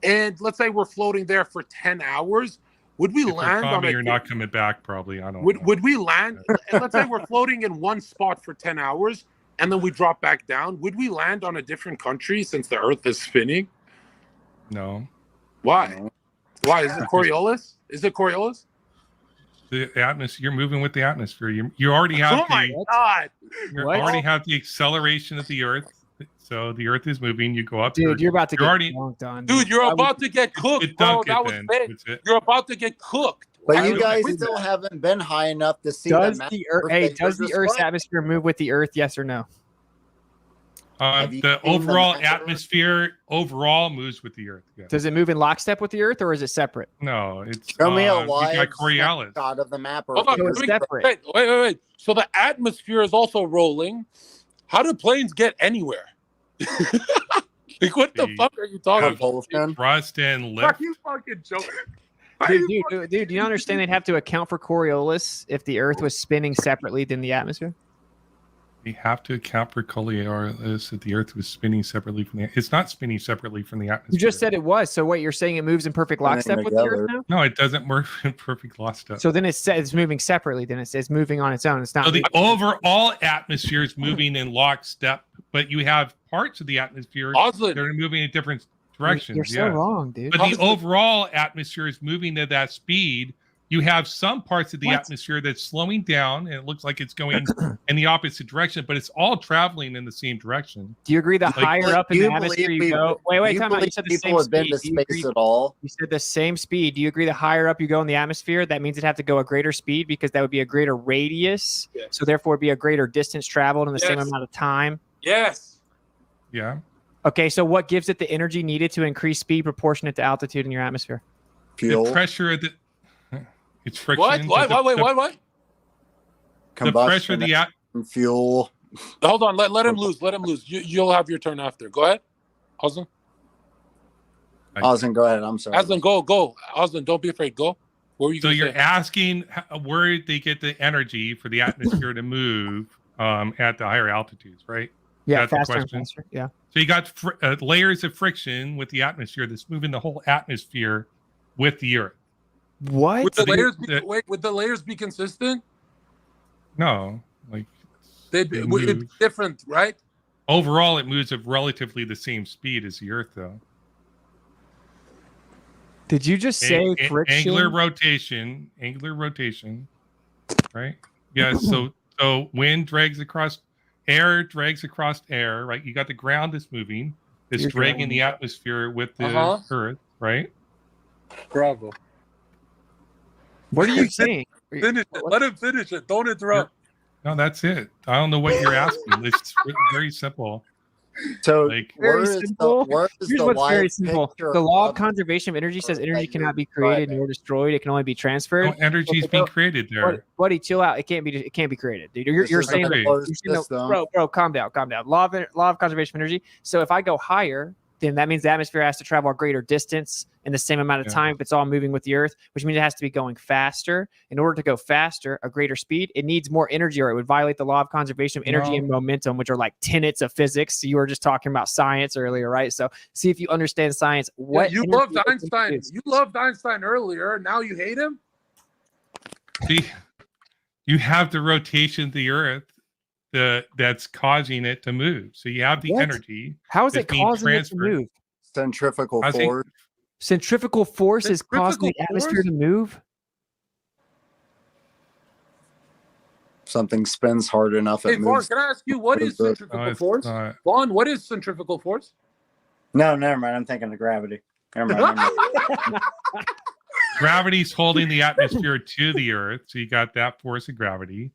And let's say we're floating there for 10 hours. Would we land on You're not coming back, probably. I don't know. Would we land? And let's say we're floating in one spot for 10 hours and then we drop back down. Would we land on a different country since the Earth is spinning? No. Why? No. Why? Is it Coriolis? Is it Coriolis? The atmosphere. You're moving with the atmosphere. You already have. Oh my God! You already have the acceleration of the Earth. So the Earth is moving. You go up. Dude, you're about to get already dunked on. Dude, you're about to get cooked, bro. That was big. You're about to get cooked. But you guys still haven't been high enough to see does the does the Earth's atmosphere move with the Earth? Yes or no? The overall atmosphere overall moves with the Earth. Yeah. Does it move in lockstep with the Earth, or is it separate? No, it's show me a live Coriolis shot of the map. Hold on, it's separate. Wait. So the atmosphere is also rolling. How do planes get anywhere? Like, what the fuck are you talking about? Thrust and lift. Are you fucking joking? Dude, do you understand they'd have to account for Coriolis if the Earth was spinning separately than the atmosphere? We have to account for Coriolis if the Earth was spinning separately from the. It's not spinning separately from the atmosphere. You just said it was. So wait, you're saying it moves in perfect lockstep with the Earth now? No, it doesn't move in perfect lockstep. So then it's moving separately. Then it's moving on its own. It's not. So the overall atmosphere is moving in lockstep, but you have parts of the atmosphere that are moving in different directions. You're so wrong, dude. But the overall atmosphere is moving at that speed. You have some parts of the atmosphere that's slowing down, and it looks like it's going in the opposite direction, but it's all traveling in the same direction. Do you agree that higher up in the atmosphere you go? Wait, time out. You said the same speed. Been to space at all? You said the same speed. Do you agree that higher up you go in the atmosphere, that means it'd have to go a greater speed because that would be a greater radius, so therefore it'd be a greater distance traveled in the same amount of time? Yes. Yeah. Okay, so what gives it the energy needed to increase speed proportionate to altitude in your atmosphere? Fuel. The pressure of the... It's friction. What? The pressure of the fuel. Hold on. Let him lose. Let him lose. You'll have your turn after. Go ahead, Osland. Osland, go ahead. I'm sorry. Osland, go. Osland, don't be afraid. Go. What were you? So you're asking where they get the energy for the atmosphere to move at the higher altitudes, right? Yeah, that's faster the question. Faster. Yeah. So you got layers of friction with the atmosphere that's moving the whole atmosphere with the Earth. What? Would the layers be consistent? No, like it'd be different, right? Overall, it moves at relatively the same speed as the Earth, though. Did you just say friction? Angular rotation, right? Yeah. So wind drags across air, right? You got the ground that's moving, it's dragging the atmosphere with the Earth, right? Bravo. What are you saying? Finish it. Let him finish it. Don't interrupt. No, that's it. I don't know what you're asking. It's very simple. So, like, Here's what's very simple. The law of conservation of energy says energy cannot be created nor destroyed. It can only be transferred. No, energy is being created there. Buddy, chill out. It can't be created, dude. You're saying bro, calm down. Law of conservation of energy. So if I go higher, then that means the atmosphere has to travel a greater distance in the same amount of time if it's all moving with the Earth, which means it has to be going faster. In order to go faster, a greater speed, it needs more energy, or it would violate the law of conservation of energy and momentum, which are like tenets of physics. You were just talking about science earlier, right? So see if you understand science. What you loved Einstein. You loved Einstein earlier. Now you hate him? See, you have the rotation of the Earth that's causing it to move. So you have the energy. How is it causing it to move? Centrifugal force. Centrifugal force is causing the atmosphere to move? Something spins hard enough. Hey, Vaughn, can I ask you, what is centrifugal force? Vaughn, what is centrifugal force? No, never mind. I'm thinking of gravity. Never mind. gravity's holding the atmosphere to the Earth, so you got that force of gravity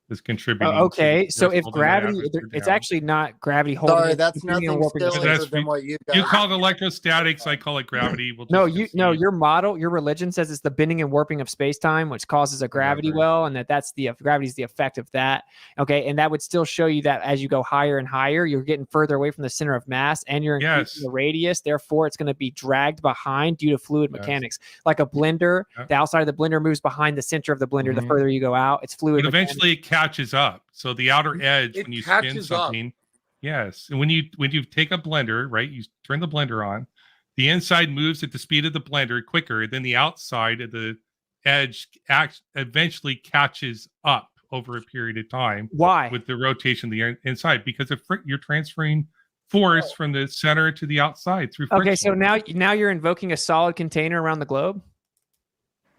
is contributing. Okay, so if gravity, it's actually not gravity holding. Sorry, that's nothing sillier than what you guys. You call it electrostatics, I call it gravity. Your model, your religion says it's the bending and warping of space-time, which causes a gravity well, and that's the gravity's the effect of that. Okay, and that would still show you that as you go higher and higher, you're getting further away from the center of mass, and you're increasing the radius. Therefore, it's going to be dragged behind due to fluid mechanics. Like a blender, the outside of the blender moves behind the center of the blender. The further you go out, it's fluid. But eventually, it catches up. So the outer edge, when you spin something, yes, and when you take a blender, right, you turn the blender on, the inside moves at the speed of the blender quicker than the outside of the edge eventually catches up over a period of time. Why? With the rotation of the inside, because you're transferring force from the center to the outside through friction. Okay, so now you're invoking a solid container around the globe?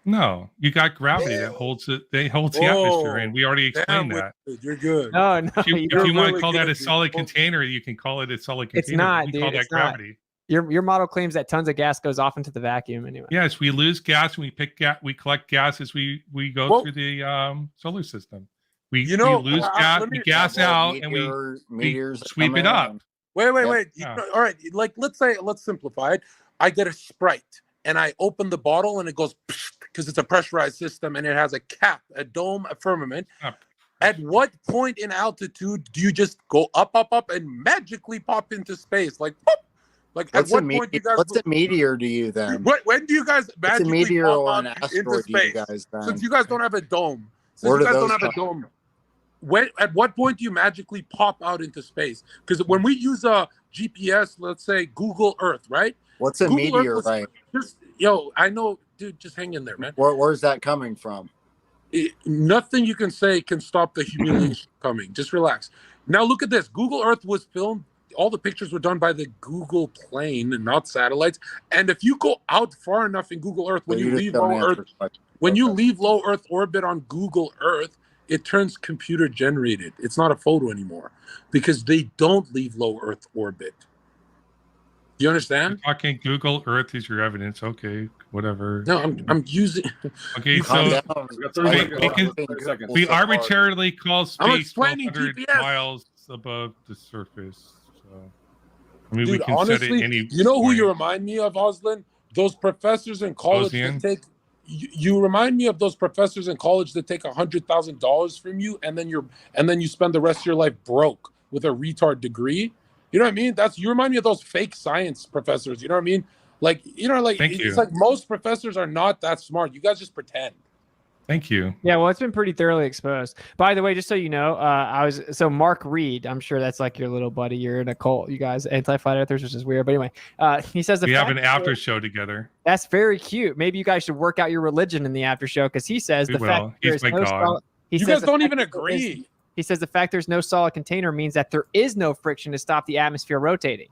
No, you got gravity that holds it. They hold the atmosphere, and we already explained that. You're good. No, if you want to call that a solid container, you can call it a solid container. It's not, we call that gravity. Your model claims that tons of gas goes off into the vacuum anyway. Yes, we lose gas when we collect gas as we go through the solar system. We lose gas, we gas out, and we sweep it up. Wait. Yeah. All right, like let's simplify it. I get a Sprite and I open the bottle and it goes because it's a pressurized system and it has a cap, a dome, a firmament. At what point in altitude do you just go up, and magically pop into space? Like, boop! Like at what point do you guys? What's a meteor to you then? When do you guys magically pop out into space? Since you guys don't have a dome. At what point do you magically pop out into space? Because when we use a GPS, let's say Google Earth, right? What's a meteor, right? I know, dude. Just hang in there, man. Where's that coming from? Nothing you can say can stop the humiliation coming. Just relax. Now look at this. Google Earth was filmed. All the pictures were done by the Google plane and not satellites. And if you go out far enough in Google Earth, when you leave low Earth orbit on Google Earth, it turns computer generated. It's not a photo anymore because they don't leave low Earth orbit. You understand? You're talking Google Earth is your evidence. Okay, whatever. No, I'm using. Okay, so we arbitrarily call space 100 miles above the surface. So, I mean, dude, we can honestly, set it any. You know who you remind me of, Oslin? Those professors in college that take. You remind me of those professors in college that take $100,000 from you, and then you spend the rest of your life broke with a retard degree. You know what I mean? You remind me of those fake science professors. You know what I mean? Like, it's like most professors are not that smart. You guys just pretend. Thank you. Yeah, well, it's been pretty thoroughly exposed. By the way, just so you know, Mark Reed, I'm sure that's like your little buddy. You're in a cult, you guys, anti-flat earthers, which is weird. But anyway, he says we have an after show together. That's very cute. Maybe you guys should work out your religion in the after show because he says He's my God. You guys don't even agree. He says the fact there's no solid container means that there is no friction to stop the atmosphere rotating.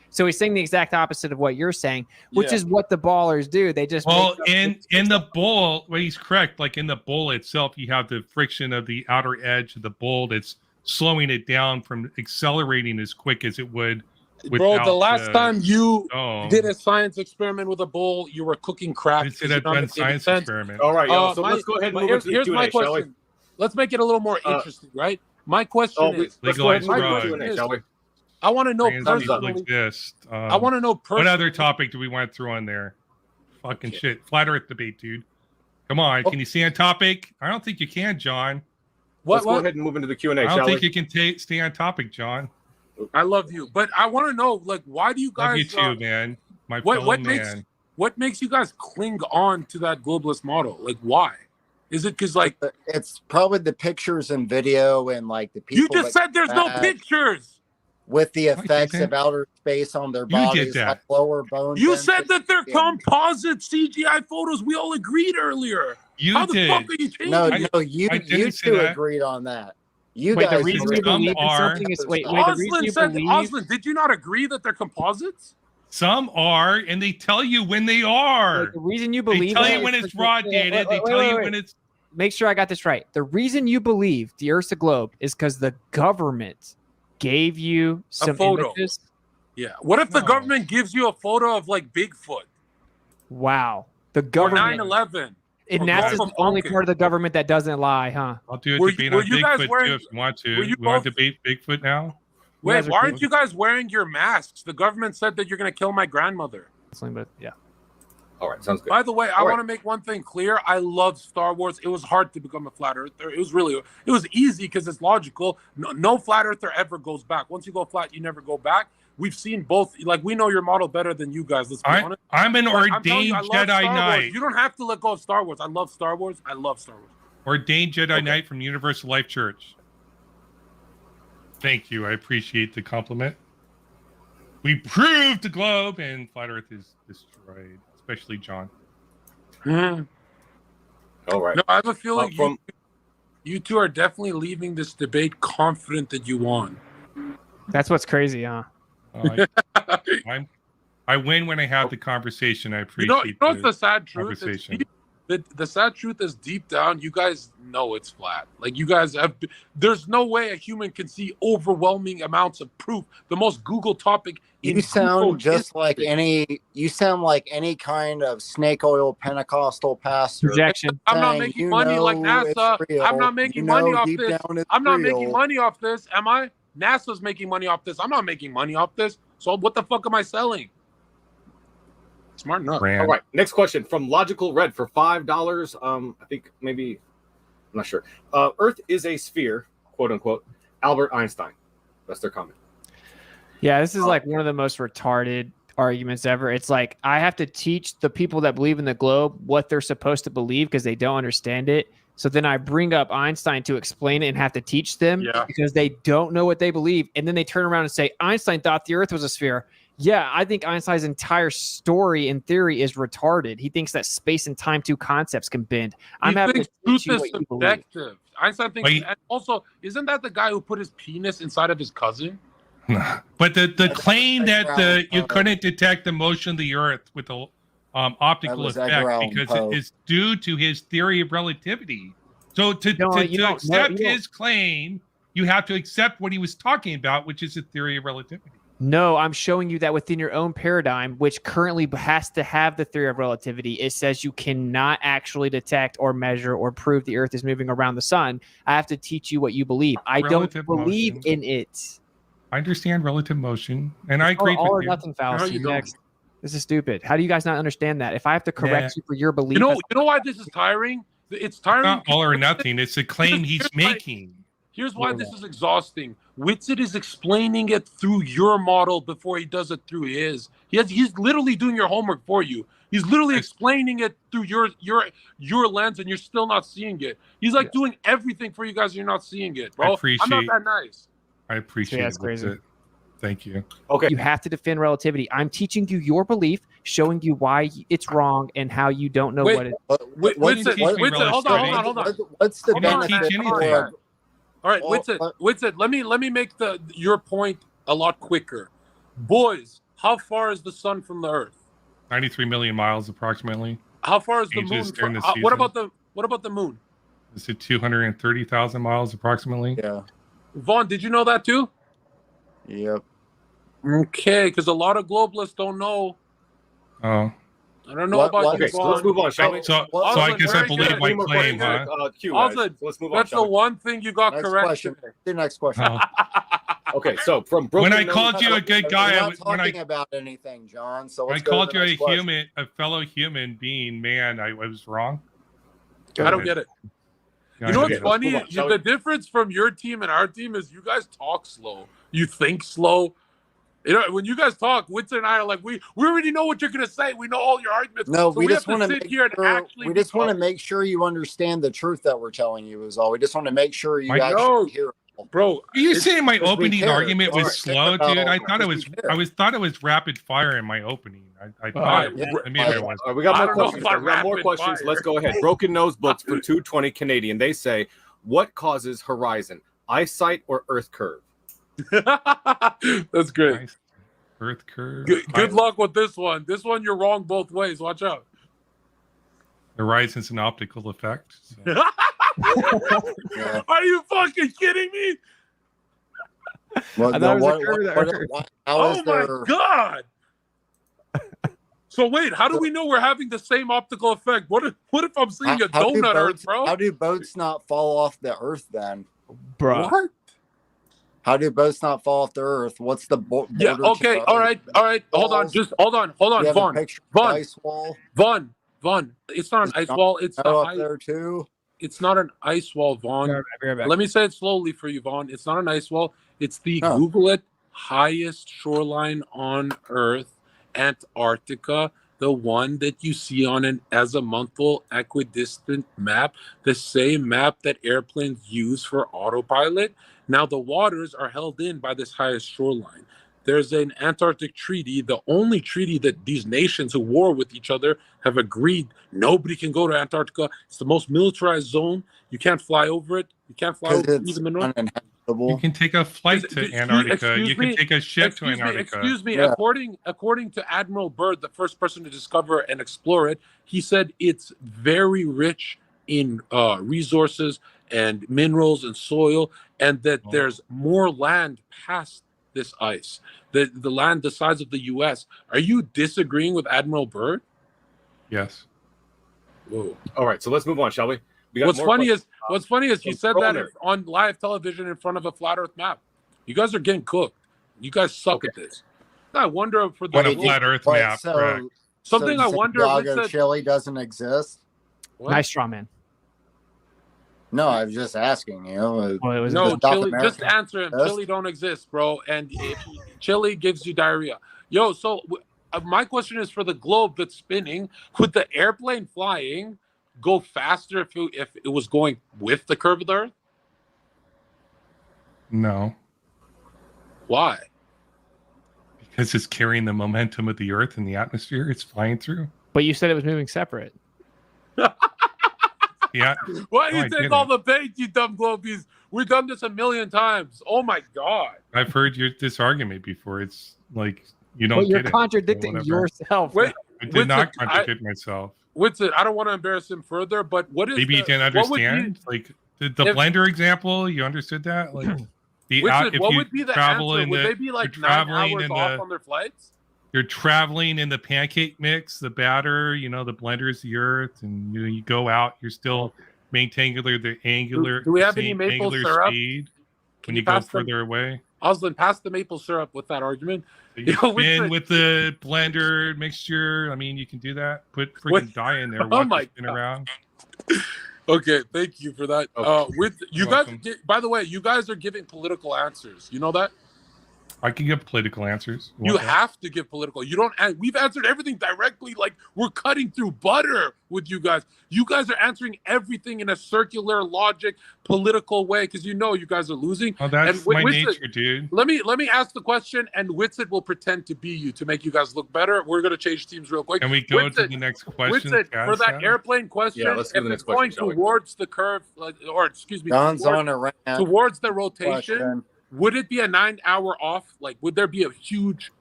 So he's saying the exact opposite of what you're saying, which is what the ballers do. They just in the bowl. Well, he's correct. Like in the bowl itself, you have the friction of the outer edge of the bowl that's slowing it down from accelerating as quick as it would. Bro, the last time you did a science experiment with a bowl, you were cooking crap. It's a science experiment. All right, so let's go ahead and move into the Q&A, shall we? Let's make it a little more interesting, right? My question is, let's go ahead and move into the Q&A, shall we? I want to know personally. I want to know personally. What other topic do we want to throw on there? Fucking shit. Flat Earth debate, dude. Come on. Can you stay on topic? I don't think you can, John. Let's go ahead and move into the Q&A, shall we? I don't think you can stay on topic, John. I love you. But I want to know, like, why do you guys... Love you too, man. My fellow man. What makes you guys cling on to that globalist model? Like, why? Is it because, like... It's probably the pictures and video and, like, the people... You just said there's no pictures! With the effects of outer space on their bodies, like lower bones. You said that they're composite CGI photos. We all agreed earlier. How the fuck are you changing? No, you two agreed on that. You guys. The reason you believe in something is Oslin, did you not agree that they're composites? Some are, and they tell you when they are. The reason you believe they tell you when it's raw data. They tell you when it's. Make sure I got this right. The reason you believe the Earth's a globe is because the government gave you some images. Yeah. What if the government gives you a photo of like Bigfoot? Wow. The government. 9/11. And NASA's the only part of the government that doesn't lie, huh? I'll do a debate on Bigfoot too if you want to. You want to debate Bigfoot now? Wait, why aren't you guys wearing your masks? The government said that you're going to kill my grandmother. But yeah. All right, sounds good. By the way, I want to make one thing clear. I love Star Wars. It was hard to become a flat earther. It was easy because it's logical. No flat earther ever goes back. Once you go flat, you never go back. We've seen both. Like, we know your model better than you guys. Let's be honest. I'm an ordained Jedi Knight. You don't have to let go of Star Wars. I love Star Wars. Ordained Jedi Knight from Universal Life Church. Thank you. I appreciate the compliment. We proved the globe and flat Earth is destroyed, especially John. All right. No, I have a feeling you two are definitely leaving this debate confident that you won. That's what's crazy, huh? I win when I have the conversation. I appreciate you know what's the sad truth? Conversation. The sad truth is deep down, you guys know it's flat. Like, you guys have, there's no way a human can see overwhelming amounts of proof. The most Google topic. You sound just like you sound like any kind of snake oil Pentecostal pastor. Projection. I'm not making money like NASA. I'm not making money off this. I'm not making money off this. Am I? NASA's making money off this. I'm not making money off this. So what the fuck am I selling? Smart enough. All right. Next question from Logical Red for $5. I think maybe, I'm not sure. Earth is a sphere, quote unquote. Albert Einstein. That's their comment. Yeah, this is like one of the most retarded arguments ever. It's like, I have to teach the people that believe in the globe what they're supposed to believe because they don't understand it. So then I bring up Einstein to explain it and have to teach them because they don't know what they believe. And then they turn around and say, Einstein thought the Earth was a sphere. Yeah, I think Einstein's entire story and theory is retarded. He thinks that space and time, two concepts, can bend. I'm having to teach you what you believe. Einstein thinks, and also, isn't that the guy who put his penis inside of his cousin? But the claim that you couldn't detect the motion of the Earth with the optical effect because it is due to his theory of relativity. So to accept his claim, you have to accept what he was talking about, which is a theory of relativity. No, I'm showing you that within your own paradigm, which currently has to have the theory of relativity, it says you cannot actually detect or measure or prove the Earth is moving around the sun. I have to teach you what you believe. I don't believe in it. I understand relative motion, and I agree with you. All or nothing fallacy. Next. This is stupid. How do you guys not understand that? If I have to correct you for your belief, you know why this is tiring? It's tiring. It's not all or nothing. It's a claim he's making. Here's why this is exhausting. Whitsitt is explaining it through your model before he does it through his. He's literally doing your homework for you. He's literally explaining it through your lens, and you're still not seeing it. He's like doing everything for you guys, and you're not seeing it, bro. I'm not that nice. I appreciate it. That's crazy. Thank you. Okay. You have to defend relativity. I'm teaching you your belief, showing you why it's wrong and how you don't know what it is. Hold on. What's the benefit? All right, Whitsitt, let me make your point a lot quicker. Boys, how far is the sun from the Earth? 93 million miles approximately. How far is the moon? What about the moon? Is it 230,000 miles approximately? Yeah. Vaughn, did you know that too? Yep. Okay, because a lot of globalists don't know. Oh. I don't know about you, so let's move on, shall we? So I guess I believe my claim, huh? Let's move on. That's the one thing you got correct. The next question. Oh. Okay, so from Brooklyn, when I called you a good guy, we're not talking about anything, John. So when I called you a fellow human being, man, I was wrong. I don't get it. You know what's funny? The difference from your team and our team is you guys talk slow. You think slow. You know, when you guys talk, Whitsitt and I are like, we already know what you're gonna say. We know all your arguments. No, so we just want to sit here and actually. We just want to make sure you understand the truth that we're telling you. Is all. We just want to make sure you actually hear. Bro, are you saying my opening argument was slow, dude? I thought it was rapid fire in my opening. I thought maybe it was. We got more questions. We got more questions. Let's go ahead. Broken Nose Books for $2.20 Canadian. They say, what causes horizon? Eyesight or Earth curve? That's great. Nice. Earth curve. Good luck with this one. This one you're wrong both ways. Watch out. Horizon's an optical effect. So. Are you fucking kidding me? Well, oh my god! So wait, how do we know we're having the same optical effect? What if I'm seeing a donut Earth, bro? How do boats not fall off the Earth then? Bro. What? How do boats not fall off the Earth? What's the border? Yeah. Okay. All right. Hold on. Just hold on. Vaughn. It's not an ice wall. It's up there too. It's not an ice wall, Vaughn. Let me say it slowly for you, Vaughn. It's not an ice wall. It's the Google it highest shoreline on Earth, Antarctica. The one that you see on an azimuthal equidistant map, the same map that airplanes use for autopilot. Now the waters are held in by this highest shoreline. There's an Antarctic treaty, the only treaty that these nations who war with each other have agreed nobody can go to Antarctica. It's the most militarized zone. You can't fly over it. You can't fly over even the north. You can take a flight to Antarctica. You can take a ship to Antarctica. Excuse me. Yeah. According to Admiral Byrd, the first person to discover and explore it, he said it's very rich in resources and minerals and soil, and that there's more land past this ice, the land the size of the U.S. Are you disagreeing with Admiral Byrd? Yes. Whoa. All right, so let's move on, shall we? What's funny is he said that on live television in front of a flat Earth map. You guys are getting cooked. You guys suck at this. I wonder for the flat Earth map. Something I wonder. Santiago, Chile doesn't exist. What? Nice straw man. No, I was just asking you. No, Chile. Just answer him. Chile don't exist, bro. And if Chile gives you diarrhea. Yo, so my question is for the globe that's spinning. Would the airplane flying go faster if it was going with the curve of the Earth? No. Why? Because it's carrying the momentum of the Earth and the atmosphere it's flying through. But you said it was moving separate. Yeah. Why do you take all the bait, you dumb globies? We've done this 1,000,000 times. Oh my God. I've heard this argument before. It's like you don't. But you're get contradicting yourself. Wait, I did not contradict myself. Whitson, I don't want to embarrass him further, but what is maybe you didn't understand? Like the blender example, you understood that? Like what would be the answer? Would they be like 9 hours off on their flights? You're traveling in the pancake mix, the batter, the blender is the Earth, and you go out, you're still maintaining the angular. Do we have any maple syrup? Speed when you go further away. Oslan, pass the maple syrup with that argument. You spin with the blender mixture. I mean, you can do that. Put freaking dye in there. Watch it spin around. Okay, thank you for that. Okay. By the way, you guys are giving political answers. You know that? I can give political answers. You have to give political. You don't. We've answered everything directly. Like we're cutting through butter with you guys. You guys are answering everything in a circular, logic, political way because you guys are losing. Oh, that's my nature, dude. Let me ask the question, and Whitsett will pretend to be you to make you guys look better. We're gonna change teams real quick. Can we go to the next question? Whitsett, for that airplane question, let's do the next question. Going towards the curve, towards the rotation. Question. Would it be a 9 hour off? Like, would there be a huge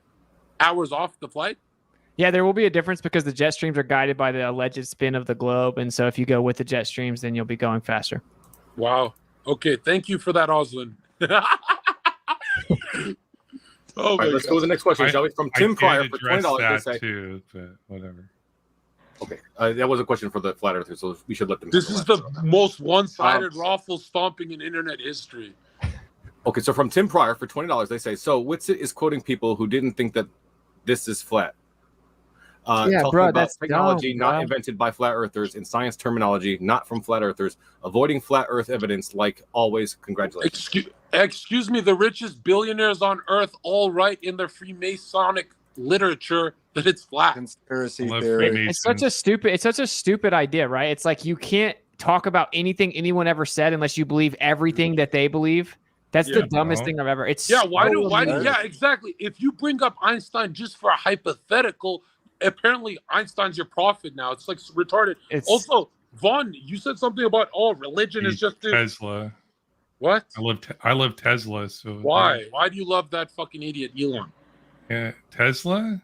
hours off the flight? Yeah, there will be a difference because the jet streams are guided by the alleged spin of the globe. And so if you go with the jet streams, then you'll be going faster. Wow. Okay. Thank you for that, Oslan. All right, let's go to the next question, shall we? From Tim Cryer for $20. That too, but whatever. Okay. That was a question for the flat earthers, so we should let them. This is the most one-sided raffle stomping in internet history. Okay, so from Tim Pryor for $20, they say, so Whitsett is quoting people who didn't think that this is flat. That's technology not invented by flat earthers in science terminology, not from flat earthers, avoiding flat earth evidence like always. Congratulations. Excuse me, the richest billionaires on earth all write in their Freemasonic literature that it's flat. Conspiracy theory. It's such a stupid idea, right? It's like you can't talk about anything anyone ever said unless you believe everything that they believe. That's the dumbest thing I've ever. Yeah, exactly. If you bring up Einstein just for a hypothetical, apparently Einstein's your prophet now. It's like retarded. Also, Vaughn, you said something about religion is just Tesla. What? I love Tesla. So why? Why do you love that fucking idiot Elon? Yeah, Tesla.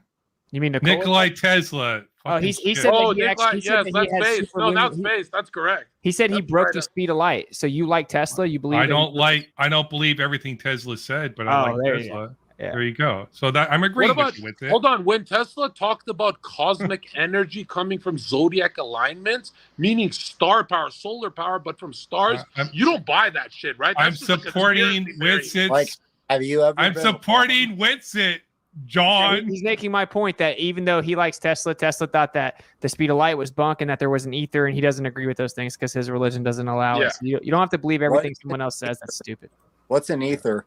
You mean Nikolai Tesla? Oh, he said that he actually yes, that's space. No, that's space. That's correct. He said he broke the speed of light. So you like Tesla? You believe? I don't believe everything Tesla said, but I like Tesla. There you go. So that I'm agreeing with you with it. Hold on. When Tesla talked about cosmic energy coming from zodiac alignments, meaning star power, solar power, but from stars, you don't buy that shit, right? I'm supporting Winston. Like, have you ever? I'm supporting Winston, John. He's making my point that even though he likes Tesla, Tesla thought that the speed of light was bunk and that there was an ether, and he doesn't agree with those things because his religion doesn't allow it. So you don't have to believe everything someone else says. That's stupid. What's an ether?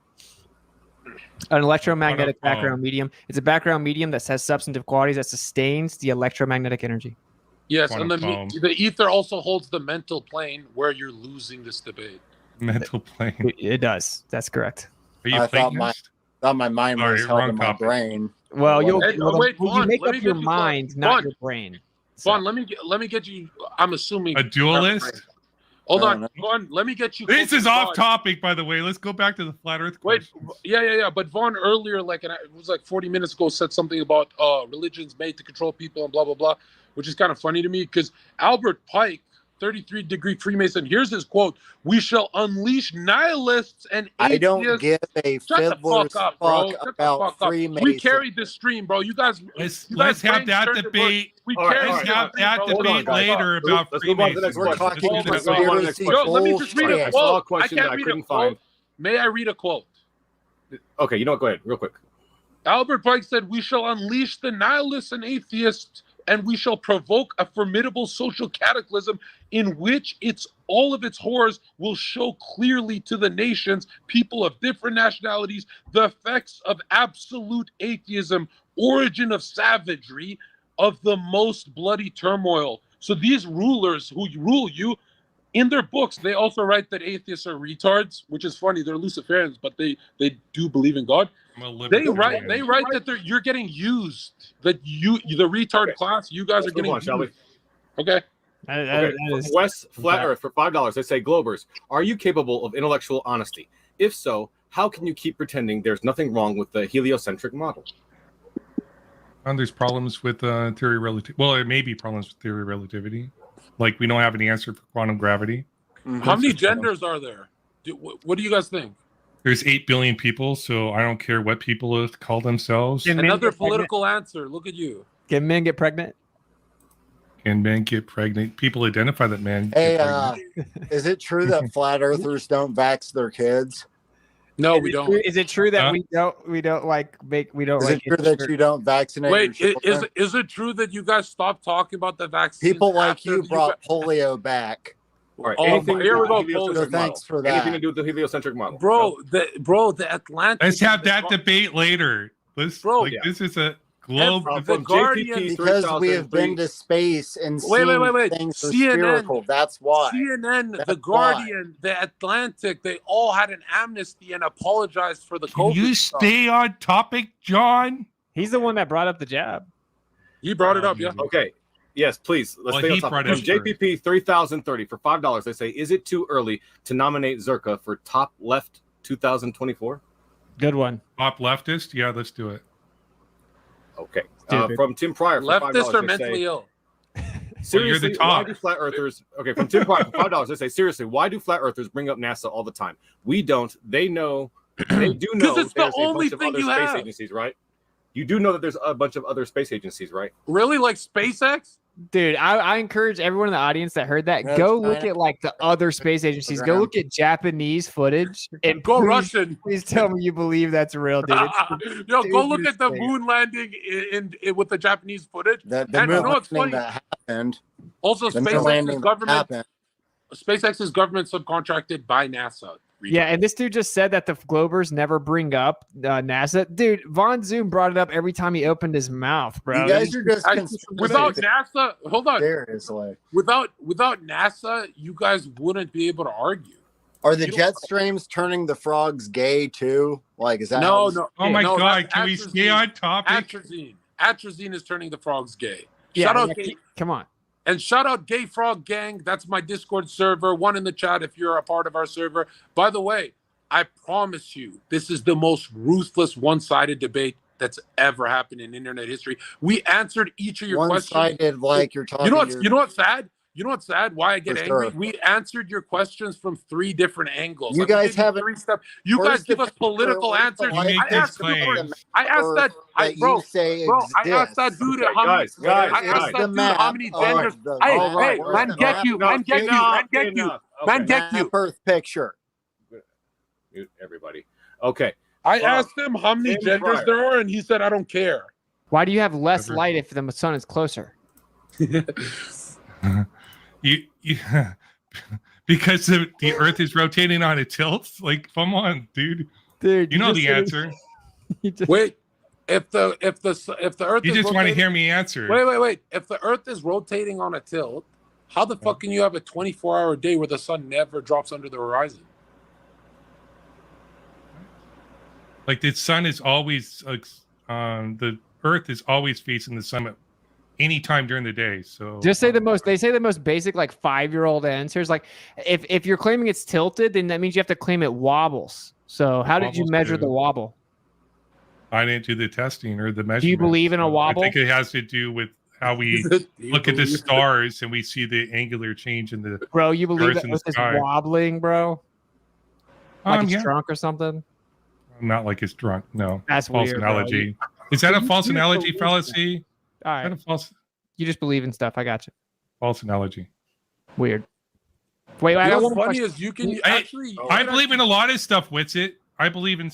An electromagnetic background medium. It's a background medium that has substantive qualities that sustains the electromagnetic energy. Yes, and the ether also holds the mental plane where you're losing this debate. Mental plane. It does. That's correct. Are you thought my mind was held in my brain. Well, you make up your mind, not your brain. Vaughn, let me get you. I'm assuming a dualist. Hold on, Vaughn. Let me get you. This is off topic, by the way. Let's go back to the flat Earth question. Wait, yeah. But Vaughn earlier, it was like 40 minutes ago, said something about religions made to control people and blah blah blah, which is kind of funny to me because Albert Pike, 33-degree Freemason. Here's his quote: "We shall unleash nihilists and atheists." I don't give a fiddler's fuck about Freemasons. We carried this stream, bro. You guys. Let's have that debate. Let's have that debate later about Freemasons. We're talking let me just read a quote. I can't read a quote. May I read a quote? Okay, you know what? Go ahead, real quick. Albert Pike said, "We shall unleash the nihilists and atheists, and we shall provoke a formidable social cataclysm in which all of its horrors will show clearly to the nations, people of different nationalities, the effects of absolute atheism, origin of savagery, of the most bloody turmoil." So these rulers who rule you, in their books, they also write that atheists are retards, which is funny. They're Luciferians, but they do believe in God. They write that you're getting used. That the retard class, you guys are getting used. Shall we? Okay. West Flat Earth for $5. They say, Globers, are you capable of intellectual honesty? If so, how can you keep pretending there's nothing wrong with the heliocentric model? And there's problems with theory relativity. Well, it may be problems with theory relativity. Like we don't have an answer for quantum gravity. How many genders are there? What do you guys think? There's 8 billion people, so I don't care what people call themselves. Another political answer. Look at you. Can men get pregnant? Can men get pregnant? People identify that men. Hey, is it true that flat earthers don't vax their kids? No, we don't. Is it true that we don't Is it true that you don't vaccinate? Wait, is it true that you guys stopped talking about the vaccine? People like you brought polio back. All right. Here we go. So thanks for that. Anything to do with the heliocentric model, bro? The Atlantic. Let's have that debate later. This is a globe. The Guardian, because we have been to space and seen things are CNN, spherical. That's why. CNN, The Guardian, The Atlantic, they all had an amnesty and apologized for the COVID. Can you stay on topic, John? He's the one that brought up the jab. He brought it up, yeah. Okay. Yes, please. Let's stay on topic. From JPP 3030 for $5. They say, is it too early to nominate Zherka for top left 2024? Good one. Top leftist? Yeah, let's do it. Okay. From Tim Pryor for leftists $5, are mentally ill. Seriously, why do flat earthers? Okay, from Tim Pryor for $5, they say, seriously, why do flat earthers bring up NASA all the time? We don't. They know. They do know. Because it's the only thing you have. Space agencies, right? You do know that there's a bunch of other space agencies, right? Really, like SpaceX? Dude, I encourage everyone in the audience that heard that, go look at like the other space agencies. Go look at Japanese footage and go Russian. Please tell me you believe that's real, dude. Yo, go look at the moon landing in with the Japanese footage. The moon landing that happened. Also, SpaceX's government subcontracted by NASA. Yeah, and this dude just said that the Globers never bring up NASA. Dude, Von Zoom brought it up every time he opened his mouth, bro. You guys are just without NASA. Hold on. Seriously. Without NASA, you guys wouldn't be able to argue. Are the jet streams turning the frogs gay too? Like, is that no? Oh my God! Can we stay on topic? Atrazine is turning the frogs gay. Yeah, come on. And shout out Gay Frog Gang. That's my Discord server. One in the chat if you're a part of our server. By the way, I promise you, this is the most ruthless one-sided debate that's ever happened in internet history. We answered each of your questions. One-sided, like you're talking. You know what's sad? You know what's sad? Why I get angry? We answered your questions from 3 different angles. You guys have 3 steps. You guys give us political answers. You make I asked claims. that. You say bro, exists. I asked that dude how many genders. Hey, man, get you. Earth picture. Mute everybody. Okay. I asked him how many genders there are, and he said, I don't care. Why do you have less light if the sun is closer? Because the Earth is rotating on a tilt. Like, come on, dude. You know the answer. Wait, if the Earth, you just want to hear me answer. Wait. If the Earth is rotating on a tilt, how the fuck can you have a 24-hour day where the sun never drops under the horizon? Like the sun is always the Earth is always facing the sun at any time during the day. So just say the most basic like 5-year-old answers. Like if you're claiming it's tilted, then that means you have to claim it wobbles. So how did you measure the wobble? I didn't do the testing or the measurement. Do you believe in a wobble? I think it has to do with how we look at the stars and we see the angular change in the bro. You believe Earth that it's wobbling, bro? Like it's drunk or something? Not like it's drunk. No, that's false weird, analogy. Is that a false analogy, fallacy? All right. Is that a false? You just believe in stuff. I got you. False analogy. Weird. Wait, what's funny is you can actually. I believe in a lot of stuff. Witsit. I believe in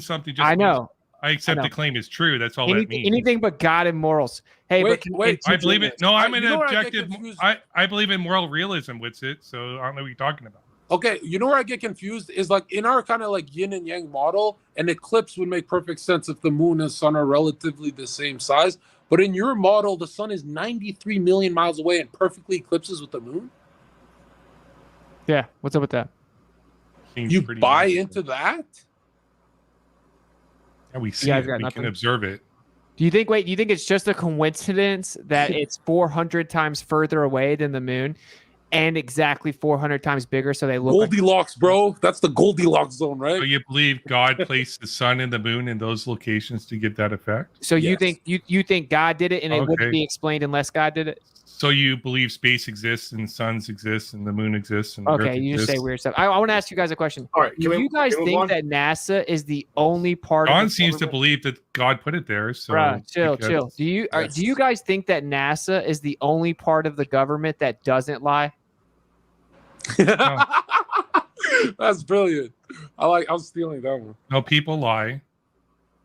something. Just I know. I accept the claim is true. That's all that means. Anything but God and morals. Hey, wait. I believe it. No, I'm an objective. I believe in moral realism. Witsit. So I don't know what you're talking about. Okay, you know where I get confused is like in our kind of like yin and yang model, an eclipse would make perfect sense if the moon and sun are relatively the same size. But in your model, the sun is 93 million miles away and perfectly eclipses with the moon. Yeah, what's up with that? Seems you buy into that? Yeah, we see it. We can observe it. Do you think it's just a coincidence that it's 400 times further away than the moon? And exactly 400 times bigger, so they look Goldilocks, bro. That's the Goldilocks zone, right? So you believe God placed the sun and the moon in those locations to get that effect? So you think you think God did it, and it wouldn't be explained unless God did it? So you believe space exists, and suns exist, and the moon exists, and okay, you just say weird stuff. I want to ask you guys a question. All right, do you guys think that NASA is the only part? John seems to believe that God put it there. So bruh, chill. Do you guys think that NASA is the only part of the government that doesn't lie? That's brilliant. I'm stealing that one. No, people lie.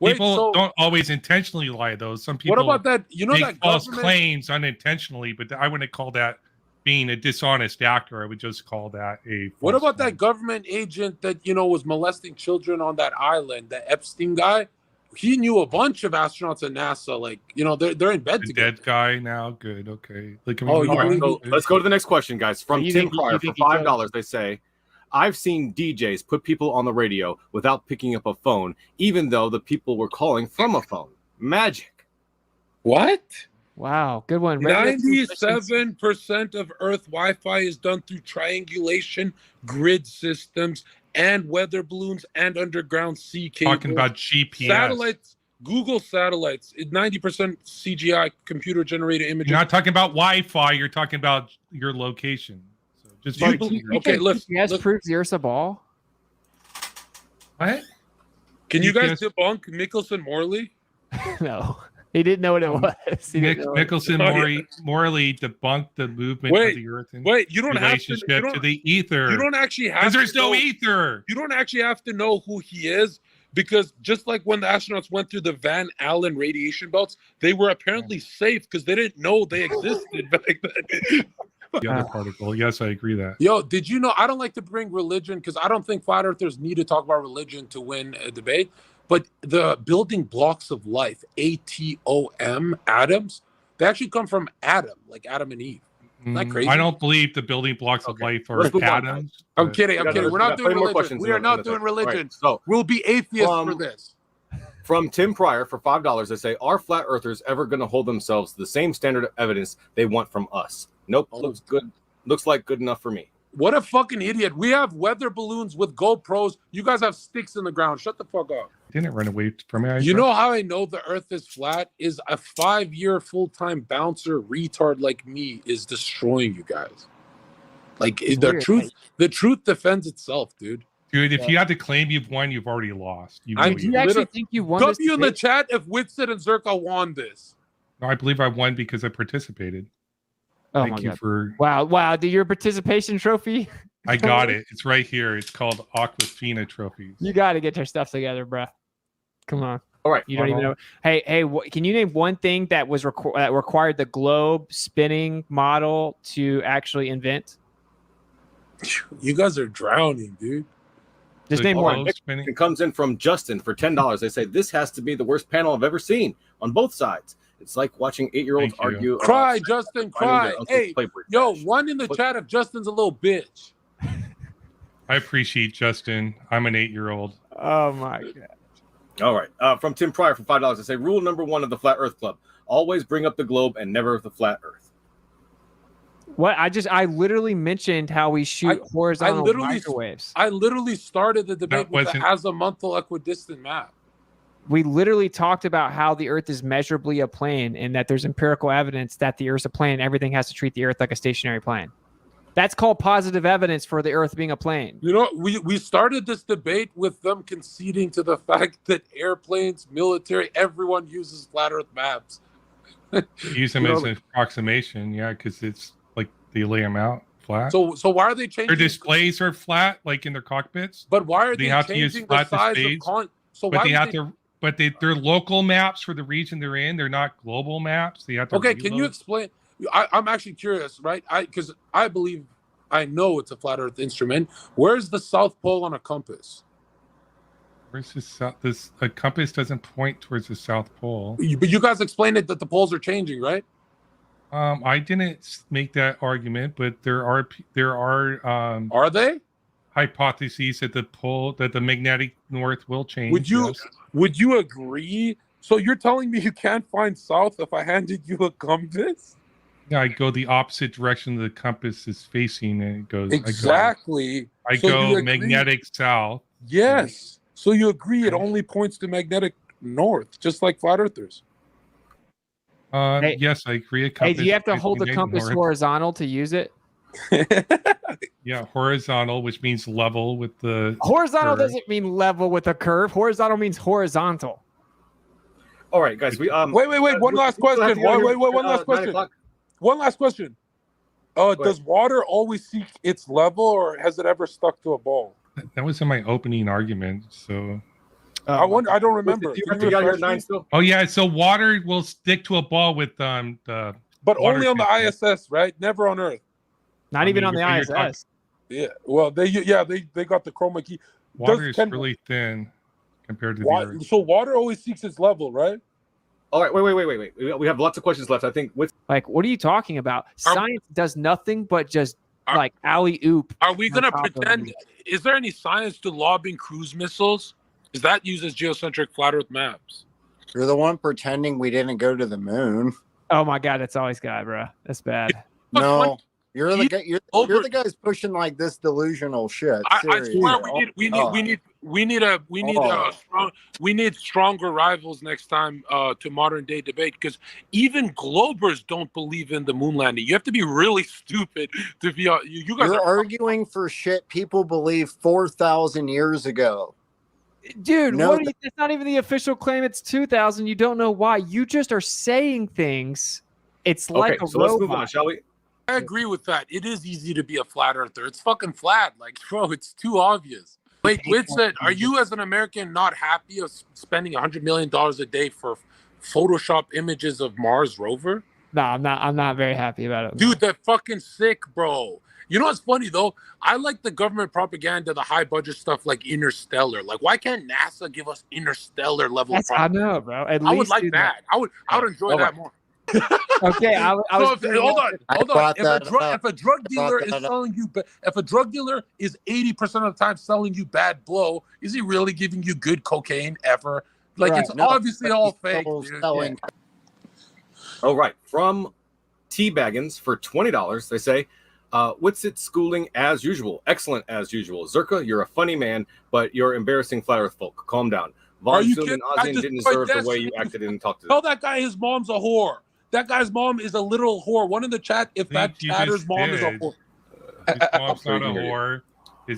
People don't always intentionally lie, though. Some people. What about that? You know make that false claims unintentionally, but I wouldn't call that being a dishonest actor. I would just call that a. What about that government agent that was molesting children on that island? The Epstein guy. He knew a bunch of astronauts at NASA. Like they're in bed together. Dead guy now. Good. Okay. So let's go to the next question, guys. From Tim Pryor for $5, they say, I've seen DJs put people on the radio without picking up a phone, even though the people were calling from a phone. Magic. What? Wow, good one. 97% of Earth Wi-Fi is done through triangulation, grid systems, and weather balloons and underground sea cables. Talking about GPS. Satellites, Google satellites, 90% CGI, computer-generated images. You're not talking about Wi-Fi. You're talking about your location. Just okay, let's prove the Earth's a ball. What? Can you guys debunk Mickelson Morley? No, he didn't know what it was. Mickelson Morley debunked the movement of the Earth in relationship to the ether. You don't actually have because there's no ether. You don't actually have to know who he is, because just like when the astronauts went through the Van Allen radiation belts, they were apparently safe because they didn't know they existed back then. The other particle. Yes, I agree that. Yo, did you know? I don't like to bring religion because I don't think flat earthers need to talk about religion to win a debate. But the building blocks of life, ATOM, atoms, they actually come from Adam, like Adam and Eve. Isn't that crazy? I don't believe the building blocks of life are atoms. I'm kidding. We're not doing religion. We are not doing religion. Right, so we'll be atheists for this. From Tim Pryor for $5, they say, are flat earthers ever going to hold themselves to the same standard of evidence they want from us? Nope. Looks good. Looks like good enough for me. What a fucking idiot. We have weather balloons with GoPros. You guys have sticks in the ground. Shut the fuck up. Didn't run away from me. You know how I know the earth is flat? Is a 5-year full-time bouncer retard like me is destroying you guys. Like the truth defends itself, dude. Dude, if you had to claim you've won, you've already lost. Do you actually think you won this W in the chat if Whitsit and Zherka won this. No, I believe I won because I participated. Oh Thank you for... Wow. Do your participation trophy? I got it. It's right here. It's called Aquafina trophies. You got to get your stuff together, bro. Come on. All right. You don't even know. Hey, can you name one thing that was that required the globe spinning model to actually invent? You guys are drowning, dude. Just name one. It comes in from Justin for $10. They say, this has to be the worst panel I've ever seen on both sides. It's like watching 8-year-olds argue. Cry, Justin, cry. Hey, yo, one in the chat if Justin's a little bitch. I appreciate Justin. I'm an 8-year-old. Oh, my God. All right. From Tim Pryor for $5. They say, rule number 1 of the Flat Earth Club. Always bring up the globe and never the flat Earth. What? I literally mentioned how we shoot horizontal microwaves. I literally started the debate with the azimuthal equidistant map. We literally talked about how the Earth is measurably a plane and that there's empirical evidence that the Earth's a plane. Everything has to treat the Earth like a stationary plane. That's called positive evidence for the Earth being a plane. You know, we started this debate with them conceding to the fact that airplanes, military, everyone uses flat Earth maps. Use them as an approximation, yeah, because it's like they lay them out flat. So why are they changing? Their displays are flat, like in their cockpits. But why are they have to use flat displays? But they're local maps for the region they're in. They're not global maps. They have to Okay, can you explain? I'm actually curious, right? Because I believe I know it's a flat Earth instrument. Where's the South Pole on a compass? Where's the south? A compass doesn't point towards the South Pole. But you guys explained it that the poles are changing, right? I didn't make that argument, but there are they hypotheses that the magnetic north will change. Would you agree? So you're telling me you can't find south if I handed you a compass? Yeah, I go the opposite direction the compass is facing, and it goes exactly. I go magnetic south. Yes. So you agree it only points to magnetic north, just like flat earthers. Yes, I agree. Hey, do you have to hold the compass horizontal to use it? Yeah, horizontal, which means level with the horizontal curve. Doesn't mean level with a curve. Horizontal means horizontal. All right, guys. We wait. One last question. Wait. One last question. One last question. Does water always seek its level, or has it ever stuck to a ball? That was in my opening argument. So I don't remember. Oh yeah, so water will stick to a ball with the. But only on the ISS, right? Never on Earth. Not even on the ISS. Yeah. Well, they got the chroma key. Water is really thin compared to the Earth. So water always seeks its level, right? All right, wait. We have lots of questions left. I think what are you talking about? Science does nothing but just like alley-oop. Are we going to pretend? Is there any science to lobbing cruise missiles? Because that uses geocentric flat Earth maps. You're the one pretending we didn't go to the moon. Oh my God, that's always God, bro. That's bad. No. You're the guy. You're the guys pushing like this delusional shit. I swear we need stronger rivals next time to modern day debate, because even Globers don't believe in the moon landing. You have to be really stupid to be. You guys are arguing for shit people believe 4,000 years ago. Dude, it's not even the official claim. It's 2,000. You don't know why. You just are saying things. It's like a robot. Let's move on, shall we? I agree with that. It is easy to be a flat earther. It's fucking flat. Like, bro, it's too obvious. Wait, Whitsit, are you as an American not happy of spending $100 million a day for Photoshop images of Mars rover? No, I'm not very happy about it. Dude, they're fucking sick, bro. You know what's funny though? I like the government propaganda, the high budget stuff like Interstellar. Like, why can't NASA give us Interstellar level? I know, bro. I would like that. I would enjoy that more. Okay, hold on. If a drug dealer is selling you, if a drug dealer is 80% of the time selling you bad blow, is he really giving you good cocaine ever? Like, it's obviously all fake. Yeah. Oh, right. From T-Baggins for $20, they say, Witsit schooling as usual. Excellent as usual. Zherka, you're a funny man, but you're embarrassing flat Earth folk. Calm down. Von Zoom and Ozian didn't deserve the way you acted and talked to them. Tell that guy his mom's a whore. That guy's mom is a literal whore. One in the chat, if that chatter's mom is a whore. His mom's not a whore.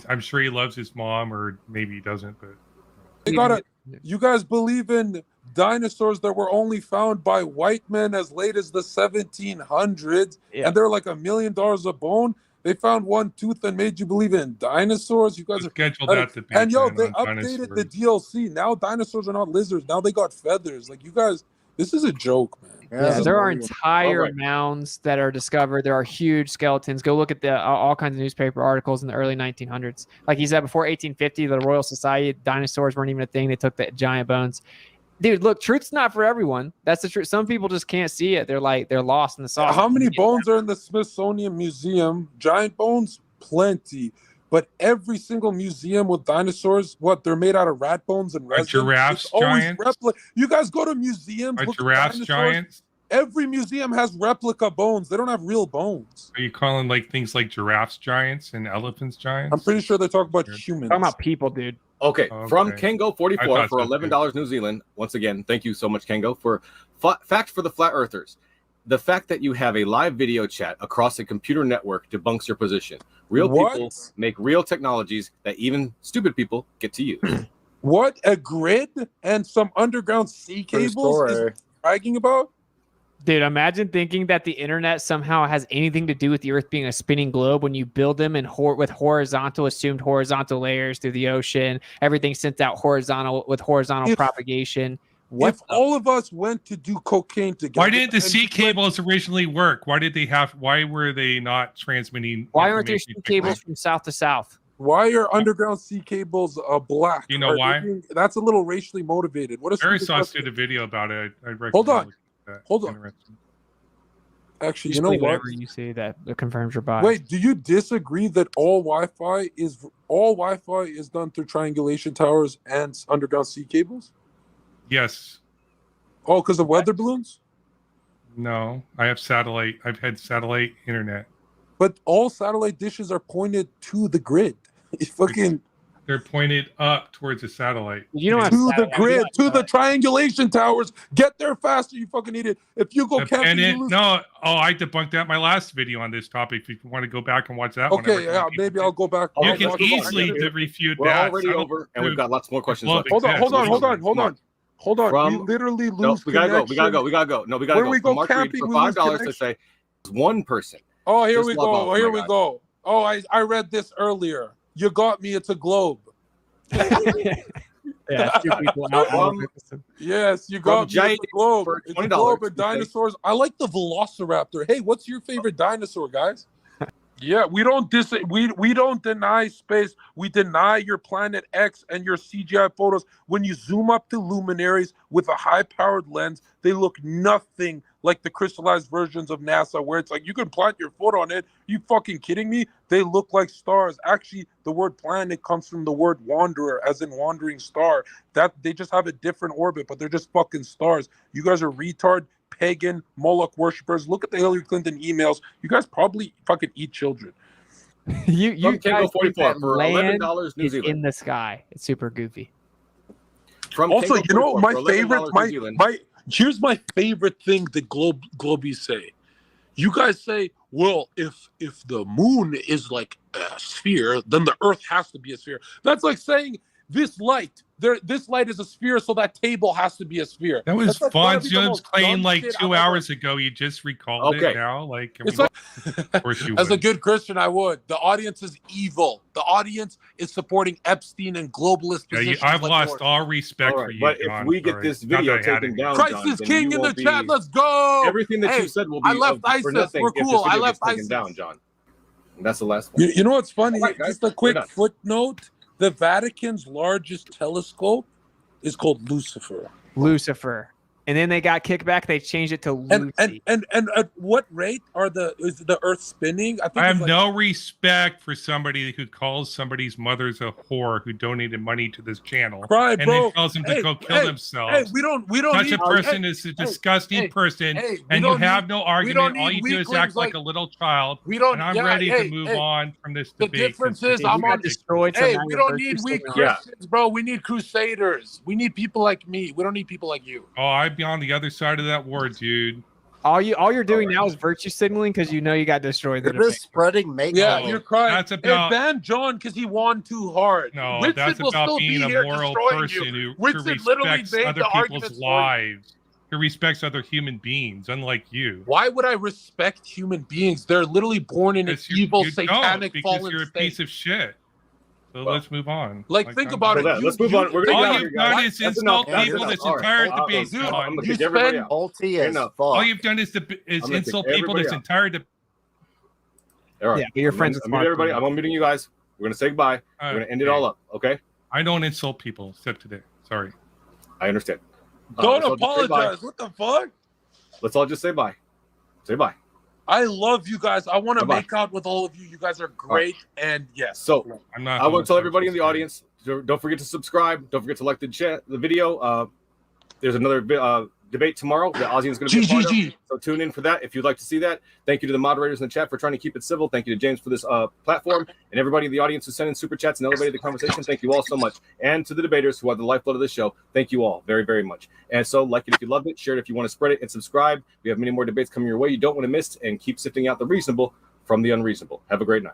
I'm sure he loves his mom, or maybe he doesn't. But you guys believe in dinosaurs that were only found by white men as late as the 1700s, and they're like $1 million a bone. They found one tooth and made you believe in dinosaurs. You guys scheduled that debate. And they updated the DLC. Now dinosaurs are not lizards. Now they got feathers. Like, you guys, this is a joke, man. Yeah, there are entire mounds that are discovered. There are huge skeletons. Go look at all kinds of newspaper articles in the early 1900s. Like he said, before 1850, the Royal Society, dinosaurs weren't even a thing. They took the giant bones. Dude, look, truth's not for everyone. That's the truth. Some people just can't see it. They're lost in the sauce. How many bones are in the Smithsonian Museum? Giant bones? Plenty. But every single museum with dinosaurs, they're made out of rat bones and resin. Giraffes giants? You guys go to museums. Are giraffes giants? Every museum has replica bones. They don't have real bones. Are you calling things like giraffes giants and elephants giants? I'm pretty sure they talk about humans. Talking about people, dude. Okay, from Kengo44 for $11 New Zealand. Once again, thank you so much, Kengo, for fact for the flat earthers. The fact that you have a live video chat across a computer network debunks your position. Real people make real technologies that even stupid people get to use. What? A grid and some underground sea cables is bragging about? Dude, imagine thinking that the internet somehow has anything to do with the Earth being a spinning globe when you build them in with assumed horizontal layers through the ocean. Everything sent out horizontal with horizontal propagation. If all of us went to do cocaine together, why didn't the sea cables originally work? Why were they not transmitting? Why aren't there sea cables from south to south? Why are underground sea cables black? You know why? That's a little racially motivated. What? Barry Sauce did a video about it. I recommend. Hold on. Actually, you know what? Whatever you say that confirms your bias. Wait, do you disagree that all Wi-Fi is done through triangulation towers and underground sea cables? Yes. Oh, because of weather balloons? No, I have satellite. I've had satellite internet. But all satellite dishes are pointed to the grid. They're pointed up towards the satellite. You don't have to the grid, to the triangulation towers. Get there faster, you fucking idiot. If you go camping, I debunked that in my last video on this topic. If you want to go back and watch that one. Okay, yeah, maybe I'll go back. You can easily refute that. We're already over, and we've got lots more questions left. Hold on. We literally lose. We gotta go. No, we gotta go. We go Mark camping, for $5 to say one person. Oh, here we go. Oh, I read this earlier. You got me. It's a globe. Yeah, two people out. Yes, you got me. It's a globe. It's a globe of dinosaurs. I like the Velociraptor. Hey, what's your favorite dinosaur, guys? Yeah, we don't deny space. We deny your Planet X and your CGI photos. When you zoom up to luminaries with a high-powered lens, they look nothing like the crystallized versions of NASA, where it's like you can plant your foot on it. You fucking kidding me? They look like stars. Actually, the word planet comes from the word wanderer, as in wandering star. That they just have a different orbit, but they're just fucking stars. You guys are retard, pagan, Moloch worshippers. Look at the Hillary Clinton emails. You guys probably fucking eat children. you guys 44 for $11 New Zealand in the sky. It's super goofy. Also, you know my favorite, here's my favorite thing that Globies say. You guys say, well, if the moon is like a sphere, then the Earth has to be a sphere. That's like saying this light is a sphere, so that table has to be a sphere. That was Von Zoom's claim like 2 hours ago. You just recalled it now. Of course you would. As a good Christian, I would. The audience is evil. The audience is supporting Epstein and globalist positions. I've lost all respect for you, but John. If we get this video taken down, Christ is king in the chat. Let's go. Everything that you said will be I left ISIS. We're cool. I left ISIS. Down, John. And that's the last one. You know what's funny? Right, just a quick footnote. The Vatican's largest telescope is called Lucifer. and then they got kickback. They changed it to Lucy. And at what rate is the Earth spinning? I have no respect for somebody who calls somebody's mother's a whore who donated money to this channel, and then tells them to go kill themselves. Hey, we don't. Such a person is a disgusting person, and you have no argument. All you do is act like a little child. And I'm ready to move on from this debate. The difference is I'm on destroyed. Hey, we don't need weak Christians, bro. We need crusaders. We need people like me. We don't need people like you. Oh, I'd be on the other side of that war, dude. All you're doing now is virtue signaling because you know you got destroyed. You're just spreading make. Yeah, you're crying. That's about ban John because he won too hard. No, Winston that's about being a moral person who respects other people's lives. Who respects other human beings, unlike you. Why would I respect human beings? They're literally born in an evil, satanic, fallen because you're a piece of shit. So let's move on. Like think about it. Let's move on. All you've done is insult people this entire debate, John. All you've done is insult people this entire debate. All right. Yeah, but you're friends with everybody. I'm unmuting you guys. We're gonna say goodbye. We're gonna end it all up. Okay. I don't insult people except today. Sorry. I understand. Don't apologize. What the fuck? Let's all just say bye. Say bye. I love you guys. I want to make out with all of you. You guys are great. And yes. So I want to tell everybody in the audience, don't forget to subscribe. Don't forget to like the video. There's another debate tomorrow that Ozzy's going to be a part of. So tune in for that if you'd like to see that. Thank you to the moderators in the chat for trying to keep it civil. Thank you to James for this platform, and everybody in the audience who sent in super chats and elevated the conversation. Thank you all so much. And to the debaters who are the lifeblood of this show, thank you all very, very much. And so like it if you loved it, share it if you want to spread it, and subscribe. We have many more debates coming your way you don't want to miss, and keep sifting out the reasonable from the unreasonable. Have a great night.